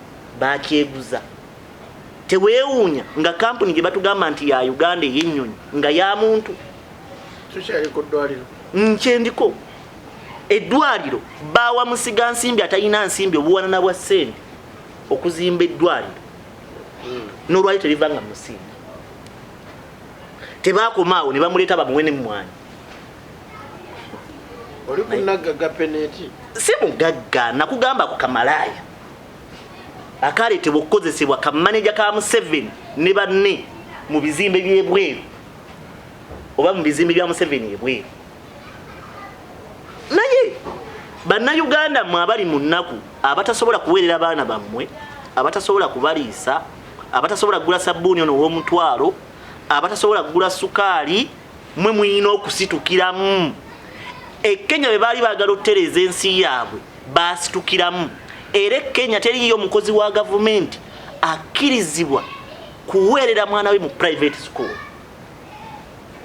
bakyeguza teweewuunya nga kampuni gye batugamba nti ya Uganda ey'ennyonyi nga ya muntu tukyaliko ddwaliro nkyendiko eddwaliro baawa musiga nsimbi atalina nsimbi obuwanana bwa ssente okuzimba eddwaliro n'olwali teriva nga musimbi tebaakomaawo ne bamuleeta bamuwe n'emmwanyi oli kunaggaga peneti si mugagga nakugamba ku kamalaaya akaleetebwa okukozesebwa kamaneja ka Museveni ne banne mu bizimbe by'ebweru oba mu bizimbe bya Museveni ebweru naye bannayuganda mmwe abali mu nnaku abatasobola kuweerera baana bammwe abatasobola kubaliisa abatasobola kugula sabbuuni ono ow'omutwalo abatasobola kugula sukaali mwe muyina okusitukiramu Kenya bwe baali baagala okutereeza ensi yaabwe baasitukiramu era Kenya teriyo omukozi wa gavumenti akkirizibwa kuweerera mwana we mu private school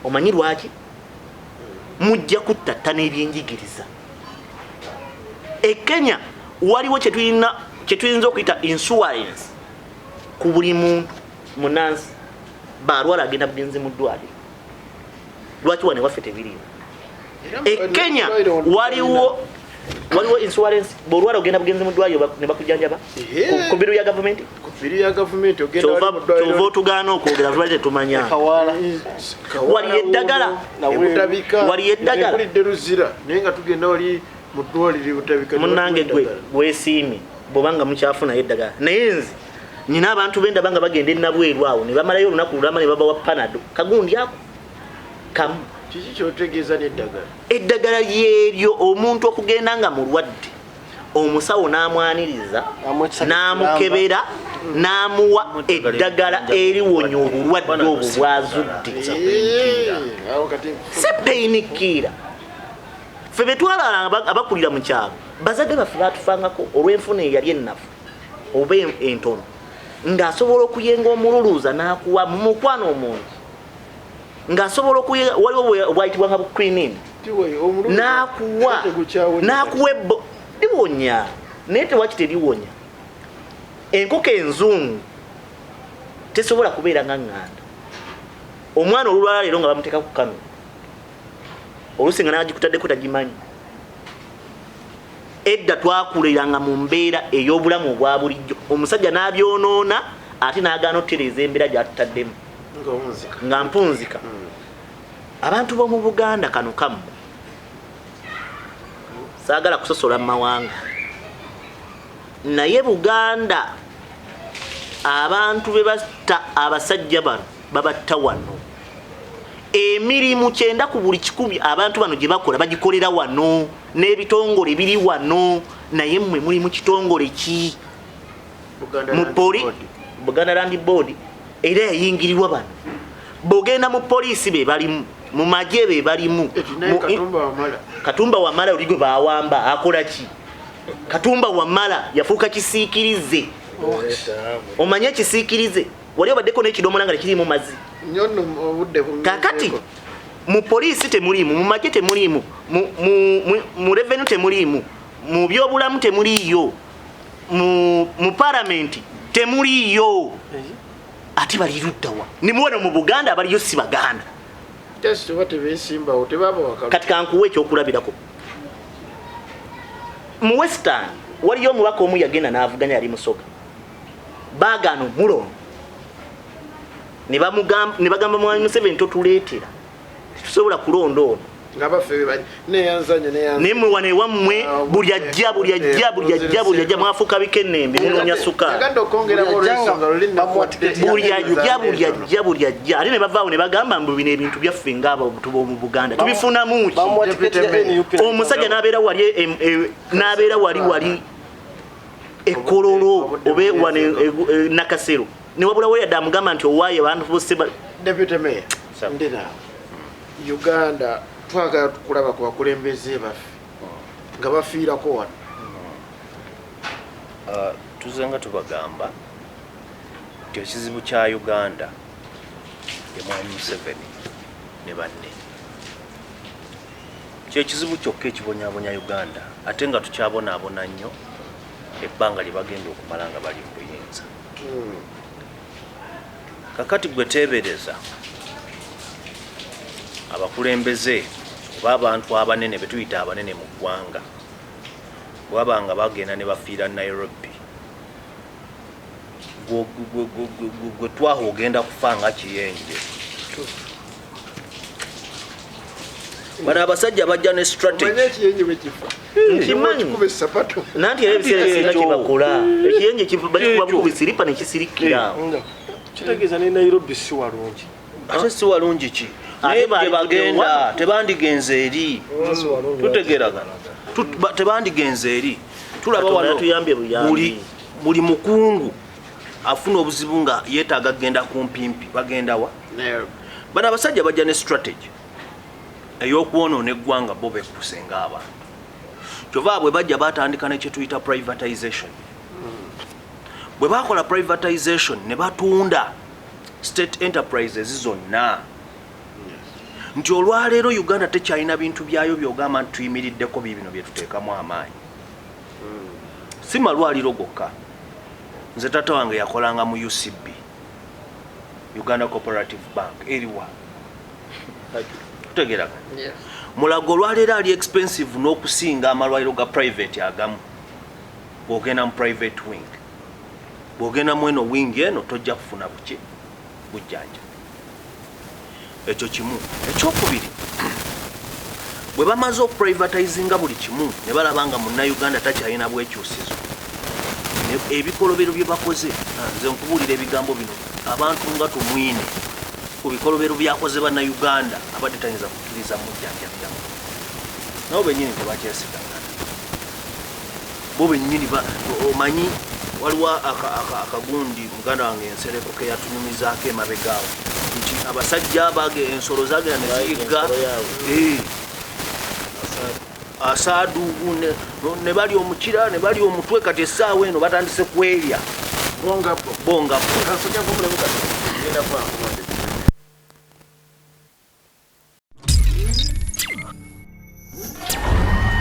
omanyi lwaki mujja kuttatta n'ebyenjigiriza Kenya waliwo kye tuyinza okuyita insurance ku buli muntu munansi balwala agenda bugenzi mu ddwaliro. Lwaki wane waffe tebiriwo? Kenya waliwo insurance bwolwala ogenda bugenzi mu ddwaliro ne bakujjanjaba ku biru ya gavumenti. Kyova otugaana okwogera tulwali tetumanya. Wali eddagala kulidde luzira naye nga tugenda wali mu ddwaliro butabika. Munnange gwe weesiimye bw'obanga mukyafunayo eddagala. Naye nze nina abantu bendaba nga bagenda ennabweru awo ne bamalayo olunaku lulama ne babawa panado kagundi ako kamu. Kiki kyotegeeza n'eddagala? Eddagala lyeryo omuntu okugenda nga mulwadde omusawo n'amwaniriza n'amukebera n'amuwa eddagala eriwonya obulwadde obwo bwazudde. Se painkiller. Ffe betwala abakulira mu kyalo bazadde baffe batufangako olw'enfuna eyali ennafu oba entono ng'asobola okuyenga omululuuza n'akuwa mu mukwano omuntu ng'asobola waliwo bwayitibwa nga bucrinin n'akuwa ebbo liwonya naye tewaki teriwonya. Enkoko enzungu tesobola kubeera nga ŋŋanda. Omwana olulwala leero nga bamuteeka ku kamera oluusi nga n'agikutaddeko tagimanyi. Edda twakuliranga mu mbeera ey'obulamu obwa bulijjo omusajja n'abyonoona ate n'agaana okutereeza embeera gy'atutaddemu nga mpunzika. Abantu b'omu Buganda kano kamu saagala kusosola mu mawanga naye Buganda abantu be batta abasajja bano babatta wano. Emirimu 9 ku buli 10 abantu bano gye bakola bagikolera wano n'ebitongole biri wano. Naye mmwe muli mu kitongole ki? Buganda Land Board era yayingirirwa bano. Bogenda mu poliisi be balimu mu magye be balimu. Katumba Wamala oli gwe baawamba akola ki? Katumba Wamala yafuuka kisiikirize. Omanye kisiikirize wali obaddeko n'ekidomola nga kirimu mazzi. Kakati mu poliisi temulimu, mu magye temulimu, mu revenue temulimu, mu byobulamu temuliyo, mu parliament temuliyo. Ati bali luddawa ni muwano mu Buganda abaliyo si Baganda. Kati kankuwe ekyokulabirako mu Western waliyo omubaka omu yagenda n'avuganya yali Musoga baagaano mulono ne bagamba Mwami Museveni totuleetera tusobola kulonda ono nga baffe neyanzanya nemwe wane wammwe buli ajja mwafuuka bikennembe munonya suka buli ajja ate ne bavaawo ne bagamba mbu bino ebintu byaffe ng'abo tuba mu Buganda tubifunamu ki? Omusajja n'abeera wali Ekololo obe wane Nakasero ne wabula we yadde amugamba nti owaaye abantu bose Deputy Mayor ndina Uganda twagala tukulaba ku bakulembeze baffe nga bafiirako wano. Tuzenga tubagamba nti ekizibu kya Uganda ye Mwami Museveni ne banne kyekizibu kyokka ekibonyabonya Uganda ate nga tukyabonaabona nnyo ebbanga lye bagenda okumala nga bali mu buyinza. Kakati gwe teebereza abakulembeze oba abantu abanene be tuyita abanene mu ggwanga bwabanga bagenda ne bafiira Nairobi gwe twaha ogenda kufa nga kiyenje. Bano abasajja bajja ne strategy nanti era ebiseera ebisinga kyebakola ekiyenje bakikuba bukubi siripa nekisirikira. Kitegeeza ne Nairobi si walungi. Ate si walungi ki? Naye gye bagenda tebandigenze eri. Tutegeragana. Tebandigenze eri. Tulaba wano buli mukungu afuna obuzibu nga yeetaaga genda ku mpimpi bagenda wa? Bano abasajja bajja ne strategy ey'okwonoona eggwanga bo bekusenga abantu. Kyova bwe bajja batandika ne kye tuyita privatization. Bwe bakola privatization ne batunda state enterprises zonna nti olwaleero Uganda tekyalina bintu byayo by'ogamba nti tuyimiriddeko bino bye tuteekamu amaanyi. Si malwaliro gokka nze tata wange yakolanga mu UCB, Uganda Cooperative Bank, eriwa tutegeraka. Mulago olwaleero ali expensive n'okusinga amalwaliro ga private agamu. Bw'ogenda mu private wing, bw'ogenda mu eno wing eno tojja kufuna buki bujjanja. Ekyo kimu. Ekyokubiri, bwe bamaze okuprivatizinga buli kimu ne balaba nga munnayuganda takyalina bwekyusizo, ebikolobero bye bakoze, nze nkubuulira ebigambo bino, abantu nga Tumwiine ku bikolobero byakoze bannayuganda abadde tayinza kukkiriza mujjanjabiramu. Nabo bennyini tebakyesiganga. Bo bennyini omanyi waliwo akagundi muganda wange Ensereko ke yatunyumizaako emabegaawo nti abasajja abage ensolo zaagera ne ziyigga asaaduugu ne bali omukira ne bali omutwe, kati essaawa eno batandise kwerya bonga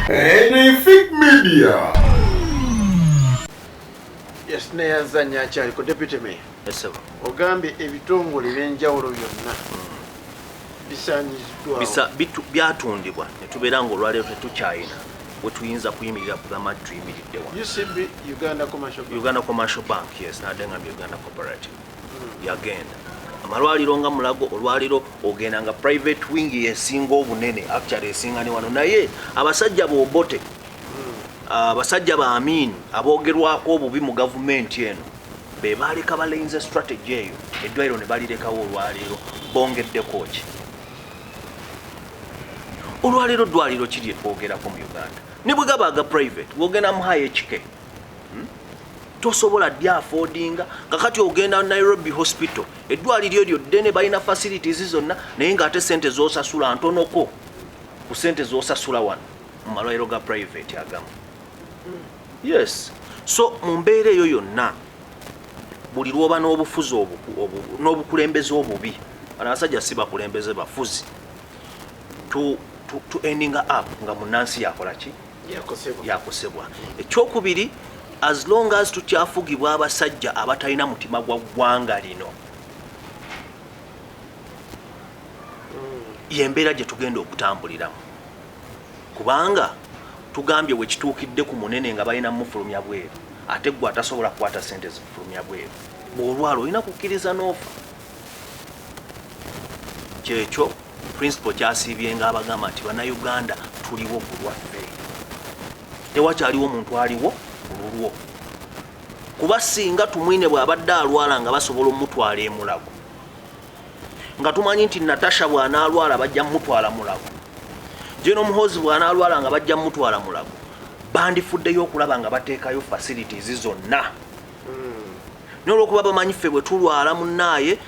Epic Media. Yes, neyanzanya akyali ku Deputy Mayor. esebo Ogambye ebitongole by'enjawulo byonna bisaanyiziddwawo. byatundibwa ne tubeera ng'olwaleero tetukyayina we tuyinza kuyimirira kugamba nti tuyimiriddewa. UCB, Uganda Commercial Bank. Uganda Commercial Bank, yes, nadde ngambye Uganda Cooperative. Yagenda amalwaliro nga Mulago, olwaliro ogenda nga private wing yesinga obunene, actually esinga ne wano, naye abasajja b'obote, abasajja ba Amin aboogerwako obubi mu gavumenti eno be baaleka balenze strategy eyo, eddwaliro ne balirekawo olwaliro bongeddeko ki. Olwaliro ddwaliro kiri etwogerako mu Uganda ne bwe gaba aga private wogenda mu HK tosobola dya affordinga. Kakati ogenda Nairobi Hospital, eddwaliro eryo ddene balina facilities zonna, naye ng'ate sente z'osasula ntonoko ku sente z'osasula wano mu malwaliro ga private agamu. Yes, so mu mbeera eyo yonna buli lwoba n'obufuzi n'obukulembeze obubi, bano abasajja si bakulembeze bafuzi, to ending up nga munnansi yakola ki? Yakosebwa. Ekyokubiri, as long as tukyafugibwa abasajja abatalina mutima gwa ggwanga lino, yembeera gye tugenda okutambuliramu, kubanga tugambye we kituukidde ku munene nga balina mufulumya bweru, ate gwe atasobola kukwata sente zifulumya bweru, bw'olwala olina kukkiriza n'ofa. Kyekyo principal kyasiibyenga abagamba nti bannayuganda tuliwo ku lwaffe, tewakyaliwo muntu aliwo ku lulwo, kuba singa Tumwiine bw'abadde alwala nga basobola omutwala e Mulago, nga tumanyi nti Natasha bw'anaalwala bajja mutwala Mulago, Jeno Muhozi bw'anaalwala nga bajja mutwala Mulago, bandifuddeyo okulaba nga bateekayo facilities zonna. N'olwokuba bamanyi ffe bwe tulwala munnaaye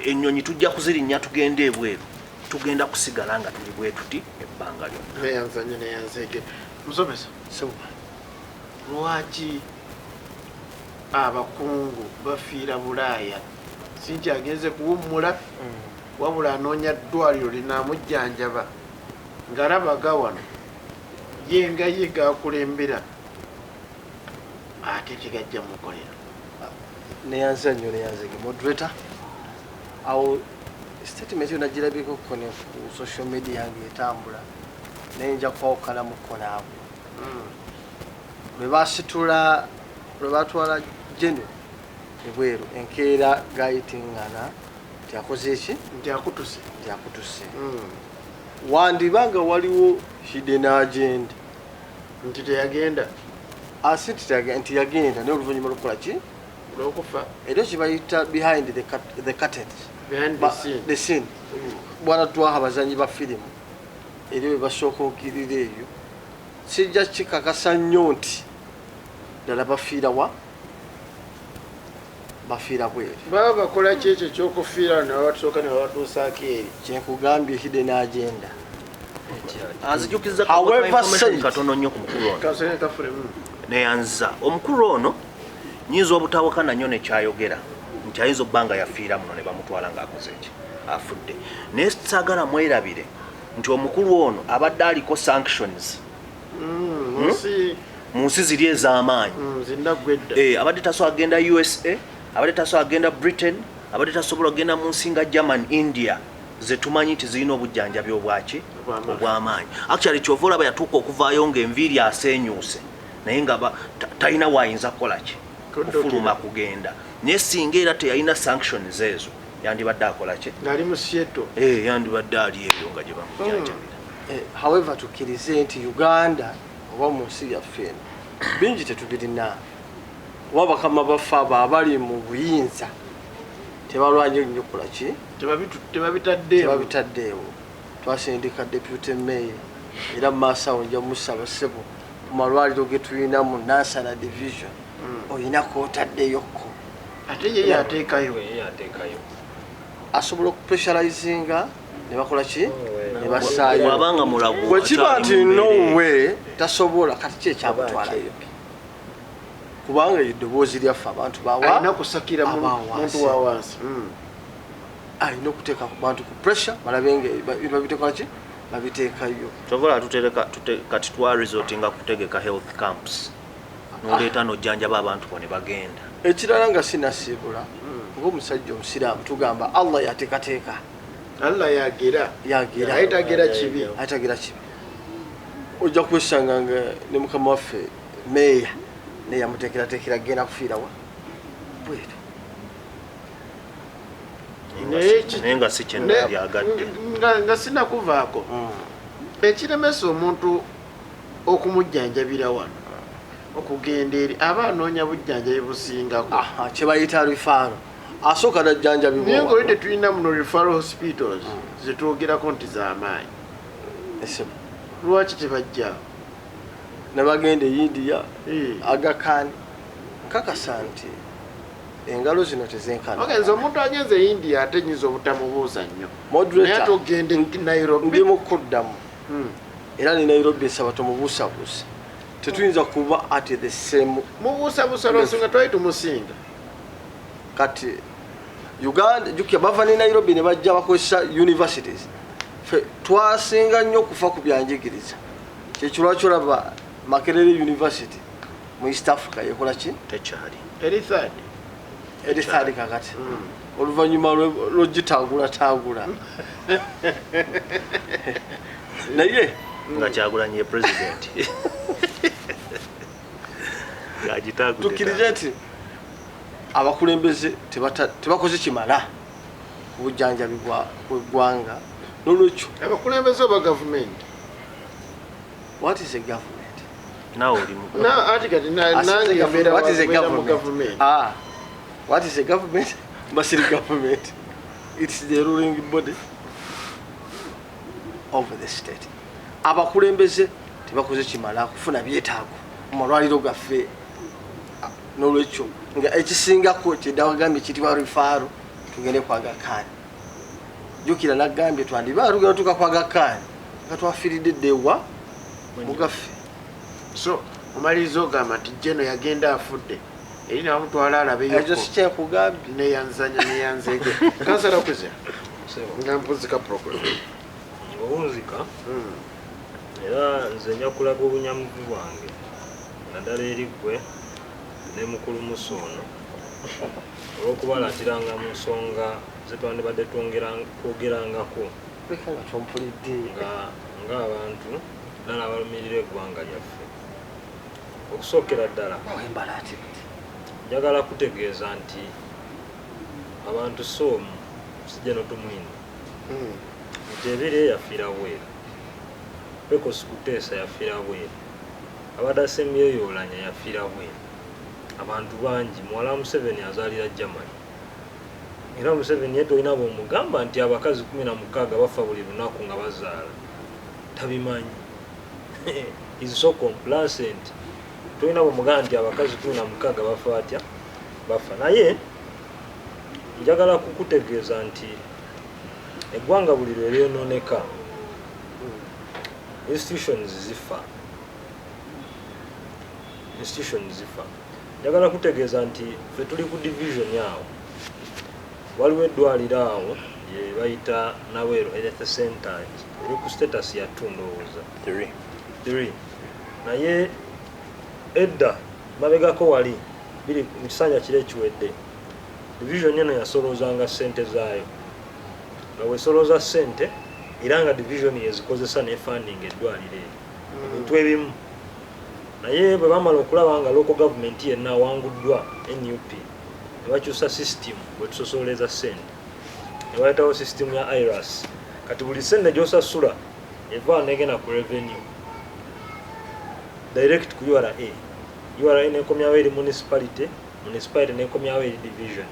ennyonyi tujja kuzirinnya tugende ebweru, tugenda kusigala nga tuli bwe tuti ebbanga lyonna. Neyanzanya neyanzege. Musomesa, lwaki abakungu bafiira Bulaaya? Sinki agenze kuwummula wabula anoonya ddwaliro linaamujjanjaba ng'alabaga wano yenga yiga akulembera ate tegajja mukolera. Neyanzanyo neyanzege moderator awo statement yona girabiko kone ku social media yange etambula nenja kwawukana mukola abo lwe batwala jeno ebweru enkeera gayitingana tyakoze eki Nti akutuse. Wandibanga waliwo hidden agenda Nti teyagenda. nti yagenda naye oluvannyuma lukola ki Olw'okufa. era kibayita behind the curtains, Behind the scene. bwana twaha abazanyi ba firimu era bwe basooka okirira eyo sijja kikakasa nnyo nti ddala bafiira bweri. Baba bakola ki ekyo ekyokufiira ne babatusooka ne babatuusaako eri? Kyenkugambye hidden agenda. Anzijukizza However information said, katono nnyo ku mukulu ono. Kasene kafulemu. Neyanza omukulu ono nyinza obutawakana nnyo nekyayogera nti ayinza obbanga yafiira muno ne bamutwala ng'akoze eki afudde, naye saagala mwerabire nti omukulu ono abadde aliko sanctions. mu nsi ziri ez'amaanyi abadde tasobola agenda USA abadde tasobola agenda Britain abadde tasobola agenda mu nsi nga German India zetumanyi nti zirina obujjanjabi obwaki obw'amaanyi actually kyova olaba yatuuka okuvaayo ng'enviiri aseenyuuse naye nga talina waayinza kukola ki kufuluma kugenda naye singa era teyalina sanctions ezo yandibadde akola ki ng'ali mu Seattle yandibadde ali eyo nga gye bamujjanjabira however tukkirize nti Uganda oba mu nsi yaffe eno bingi tetubirina oba bakama baffe abo abali mu buyinza tebalwanye nnyo kola ki tebabitaddeewo twasindika deputy mayor era maasawo nja musaba ssebo ku malwaliro ge tulina mu Nansana division oyina kootaddeeyokko ate ye yateekayo asobola okupressurizinga ne bakola ki ne basaayo wabanga mulago bwekiba nti nowe tasobola kati ki ekyamutwalayo kubanga eddoboozi lyaffe abantu bawa alina kusakira muntu wa wansi alina okuteeka bantu ku pressure balabe nga babitekola ki babiteekayo tovola kati twaresortinga kutegeka health camps noleeta nojjanjaba abantu bo ne bagenda ekirala nga sinasiibula ng'omusajja omusiraamu tugamba Allah yateekateeka Allah yagira ayitagira kibi ojja kwesanga nga ne mukama waffe meeya naye yamuteekerateekera genda kufiirawa bwetu naye nga si kyenda byagadde nga sinakuvaako ekiremesa omuntu okumujjanjabira wano okugenda eri aba anoonya bujjanjabi busingako kye bayita rifaaro asooka najjanjabibwa naye nga oli tetulina muno referral hospitals zetwogerako nti z'amaanyi lwaki tebajjawo ne bagenda e India Aga Khan nkakasa nti engalo zino tezenkana ogenza omuntu agenze e India ate nyiza obutamubuuza nnyo naye ate ogende Nairobi ndi mu kuddamu era ne Nairobi esaba tomubuusabuusa tetuyinza kuba at the same mubuusabuusa lwensonga twali tumusinga kati Uganda jukya bava ne Nairobi ne bajja bakozesa universities twasinga nnyo kufa ku byanjigiriza kyekirwaki olaba Makerere University mu East Africa yekola ki tekyali eri third kakati oluvannyuma lwogitangula naye nga Kyagulanyi president tukkirize nti abakulembeze tebakoze kimala ku bujjanjabi bw'eggwanga n'olwekyo abakulembeze oba gavumenti what is a government what is a government what is a government basiri government it's the ruling body of the state abakulembeze tebakoze kimala kufuna byetaago mu malwaliro gaffe n'olwekyo nga ekisingako kyedawagambye kitibwa rifaaro tugende kwa Aga Khan jukira nagambye twandibaalugera tuka kwa Aga Khan nga twafiiridde ddewa mugaffe so omaliriza ogamba nti jeno yagenda afudde eri namutwala alabeyoekyo sikyekugambye neyanzeege kansala okuza nga mpuzika program ng'owunzika era nze nja kulaga obunyamuvu bwange naddala eri ggwe ne mukulu Musono olw'okubalatiranga mu nsonga zetwandibadde twogerangako ng'abantu ddala abalumirira eggwanga lyaffe okusookera ddala njagala kutegeeza nti abantu soomu Elly Tumwiine nti ebiri yafiira bweru Pecos Kuteesa yafiira bweru abadde asemyeyoolanya yafiira bweru abantu bangi muwala Museveni azaalira Germany era Museveni ye tolina bw'omugamba nti abakazi 16 bafa buli lunaku nga bazaala tabimanyi is so complacent tolina bw'omugamba nti abakazi 16 bafa atya bafa naye njagala kukutegeeza nti eggwanga buli lwe lyonooneka institutions zifa njagala kutegeeza nti ffe tuli ku division awo waliwo eddwaliro awo lye bayita Naweero Health Center eri ku status ya 2 ndowooza 3 naye edda mabegako wali biri mu kisanja kire ekiwedde division eno yasolozanga ssente zaayo nga wesolooza ssente era nga division yezikozesa ne funding eddwaliro ebintu ebimu naye bwe bamala okulaba nga local government yenna awanguddwa NUP ne bakyusa system bwe tusosoleza ssente ne bayitawo system ya IRAS kati buli ssente gy'osasula eva negenda ku revenue direct ku URA nekomyawo eri municipality nekomyawo eri division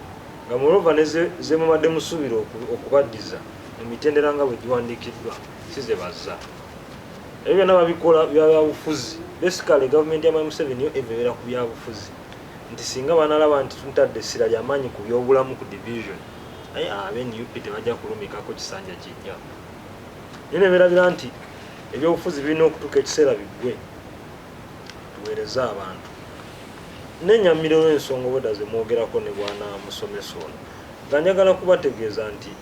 nga mulova nezemumadde musuubira okubaddiza emitendera nga bwe giwandiikiddwa si ze bazza ebyo byonna babikola byabufuzi basically gavumenti ya Museveni yo ebeera ku byabufuzi nti singa banalaba nti tuntadde essira ly'amaanyi ku byobulamu ku division naye abe-NUP tebajja kulumikako kisanja kijja naye nebeerabira nti ebyobufuzi birina okutuuka ekiseera biggwe tuweereze abantu nenyamira olw'ensonga obwedda ze mwogerako ne bwana musomesa ono nga njagala kubategeeza nti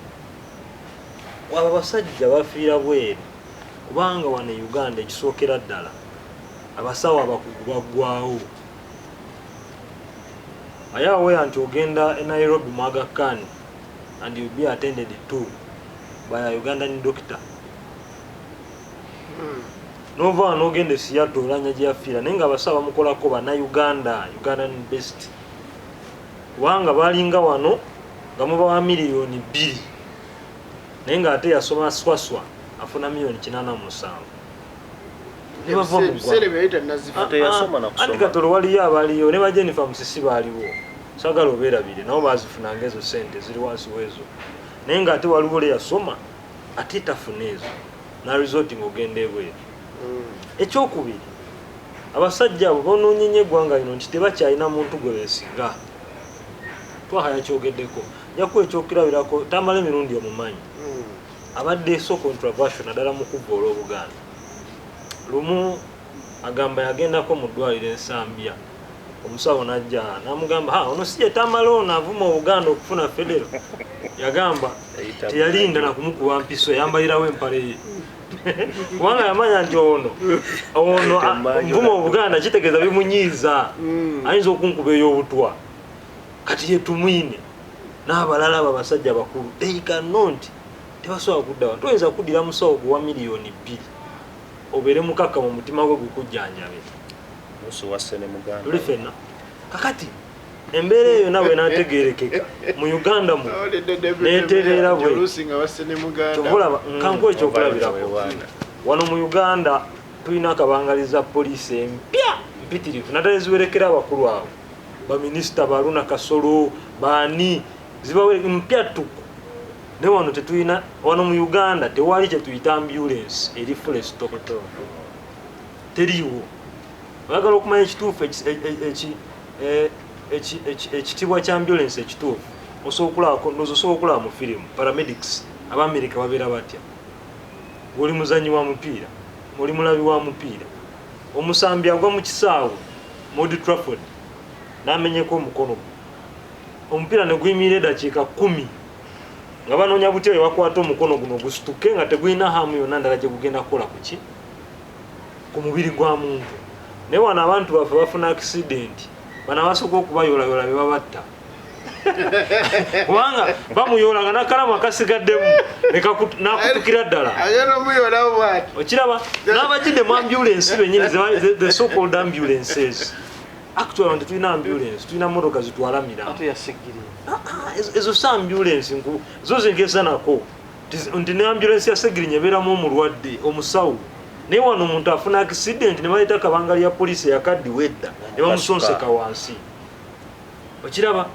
abo basajja bafiira bweru kubanga wano e Uganda ekisookera ddala abasawo abakugu baggwawo ayawe nti ogenda e Nairobi mu Aga Khan and you be attended to by a Ugandan doctor nova n'ogenda e Seattle olanya gye yafiira naye nga abasawo bamukolako Bannayuganda Ugandan best kubanga balinga wano nga mubawa miliyoni 2 naye nga ate yasoma swaswa afuna miliyoni 87 andi katolo waliyo abaliyo ne bajenifa musisi baaliwo sagala obeerabire nabo bazifunanga ezo ssente ziri wansi weezo naye nga ate waliwo le yasoma ate tafuna ezo na resort ng'ogenda ebweru ekyokubiri abasajja abo bonoonyenye eggwanga lino nti tebakyalina muntu gwe beesinga twaha yakyogeddeko jakuwa ekyokirabirako tamala emirundi omumanyi abadde so controversial naddala mu kuvvoola Obuganda lumu agamba yagendako mu ddwaliro ensambya omusawo najja namugamba ono si ye tamala ono avuma Obuganda okufuna federo yagamba teyalinda na kumukuba mpiso yambalirawo empale ye kubanga yamanya nti ono nvuma Obuganda kitegeeza bimunyiiza ayinza okunkuba ey'obutwa kati ye Tumwiine n'abalala abo abasajja bakulu they cannot tebasobola kuddawa toyinza kuddira musawo gwa miliyoni 2 obeere mukaka mu mutima gwe gukujjanjabe tuli fenna kakati embeera eyo nawe nategeerekeka mu Uganda mu neetereera bwe kyovulaba kankuwa ekyokulabirako wano mu Uganda tulina akabangaliza poliisi empya mpitirivu naddala eziwerekera abakulu abo baminisita Baluna Kasolo baani zibawe mpya tuku ne wano tetulina wano mu Uganda tewali kye tuyita ambulance eri full stop teriiwo oyagala okumanya ekituufu ekitibwa kya ambulance ekituufu osobola okulaba mu firimu paramedics Abamerika babeera batya oli muzanyi wa mupiira oli mulabi wa mupiira omusambi agwa mu kisaawe Old Trafford n'amenyeko omukono omupiira ne guyimirira eddakiika 10 nga banoonya butya bwe bakwata omukono guno gusituke nga tegulina hamu yonna ndala gye gugenda kukola kuki ku mubiri gwa muntu naye wano abantu baffe bafuna accident bana basooka okubayoolayoola be babatta kubanga bamuyoola nga nakalamu akasigaddemu nakutukira ddala okiraba n'abagidde mu ambulance bennyini the so called ambulances actually on tulina ambulance tulina motoka zitwala mirambo ezo sa ambulance zo zingeza nako nti ne ambulance yasegirinya ebeeramu omulwadde omusawo naye wano omuntu afuna accident ne bayita kabanga lya poliisi yakaddi wedda ne bamusonseka wansi okiraba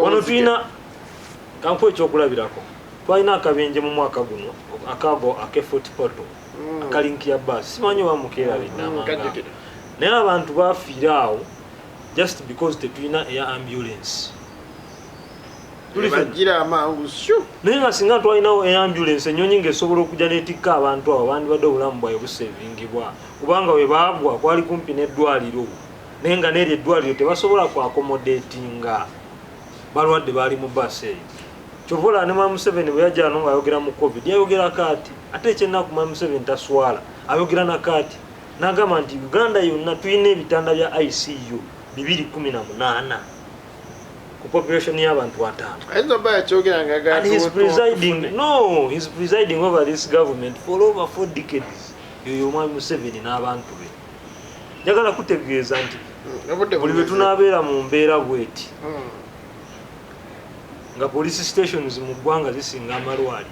wano tulina kankuwa ekyokulabirako twalina akabenje mu mwaka guno akago akefort poto akalinkiya baasi simanyi bamukeera binnamanga naye abantu bafiira awo just because tetulina eya ambulance naye nga singa twalinawo eya ambulance ennyonyi ng'esobola okujja n'etikka abantu abo bandibadde obulamu bwabwe busevingibwa kubanga we baagwa kwali kumpi n'eddwaliro naye nga n'eryo eddwaliro tebasobola kwakomodatinga balwadde baali mu baasi eyo kyovola ne Museveni bwe yajja ano ng'ayogera mu covid yayogerako ati ate ekyennaku Museveni taswala ayogera nako ati n'agamba nti Uganda yonna tulina ebitanda bya ICU 218 ku population y'abantu 5. And he's presiding over this government for over 4 decades. Yoyo Mwami Museveni n'abantu be. Njagala kutegeeza nti buli bwe tunaabeera mu mbeera bweti nga police stations mu ggwanga zisinga amalwaliro,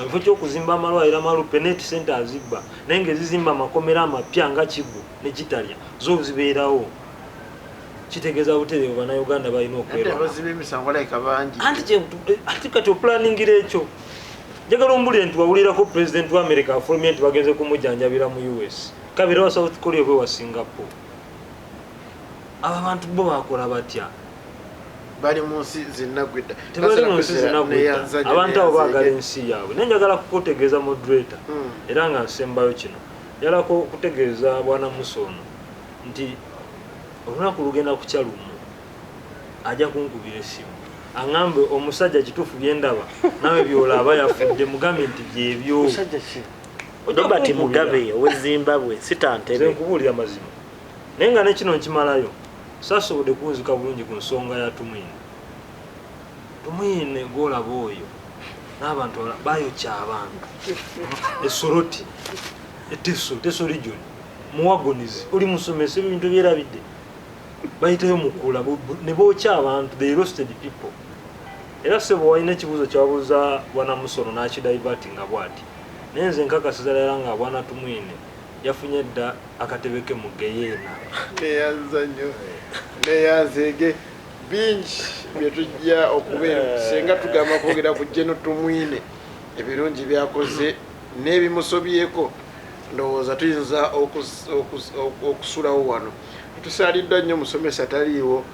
ekifo ky'okuzimba amalwaliro amalu penalty center azibba naye ng'ezizimba amakomera amapya nga Kigo ne Kitalya zo zibeerawo. Kitegeeza butereevu bannayuganda balina okwerwa anti kati opulaningira ekyo. Njagala ombulire nti wawulirako president wa America afulumye nti bagenze kumujjanjabira mu US, kabira wa South Korea bwe wa Singapore. Abo abantu bo bakola batya? bali mu nsi zinnagwidda. Abantu abo baagala ensi yaabwe. Naye njagala kukutegeeza moderator era nga nsembayo kino, njagala kutegeeza bwana Musono nti olunaku lugenda kukya lumu ajja kunkubira essimu aŋŋambe omusajja kituufu byendaba nawe byolaba yafudde mugambe nti byebyo. Robert Mugabe ow'e Zimbabwe sitantebe nkubuulira mazima naye nga nekino nkimalayo sasobodde kunzika bulungi ku nsonga ya Tumwiine gwolaba oyo n'abantu bayokya abantu esoroti eteso region muwagonizi oli musomesa ebintu byerabidde bayitayo mukula ne bookya abantu, they roasted people. Era sebo walina ekibuuzo kyabuuza bwana Musono n'akidivertinga bw'ati naye nze nkakasiza ddala nga bwana Tumwiine yafunye dda akatebeke mu geyeena neyanza nnyo neyanzeege bingi bye tujja okubeera singa tugamba kwogera ku General Tumwiine ebirungi byakoze n'ebimusobyeko ndowooza tuyinza okusulawo wano. Tusaaliddwa nnyo musomesa taliiwo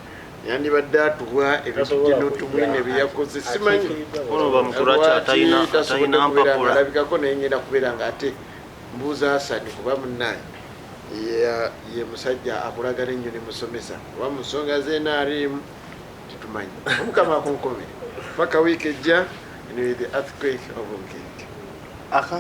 yandibadde atuwa ebintu General Tumwiine bye yakoze simanyi alabikako naye ngenda kubeera nga ate mbuuza Hasani kuba munnaye ye musajja akulagana ennyo ne musomesa kuba mu nsonga z'NRM tetumanyi. Omukama akunkomere paka wiiki ejja the earthquake of Nkenge.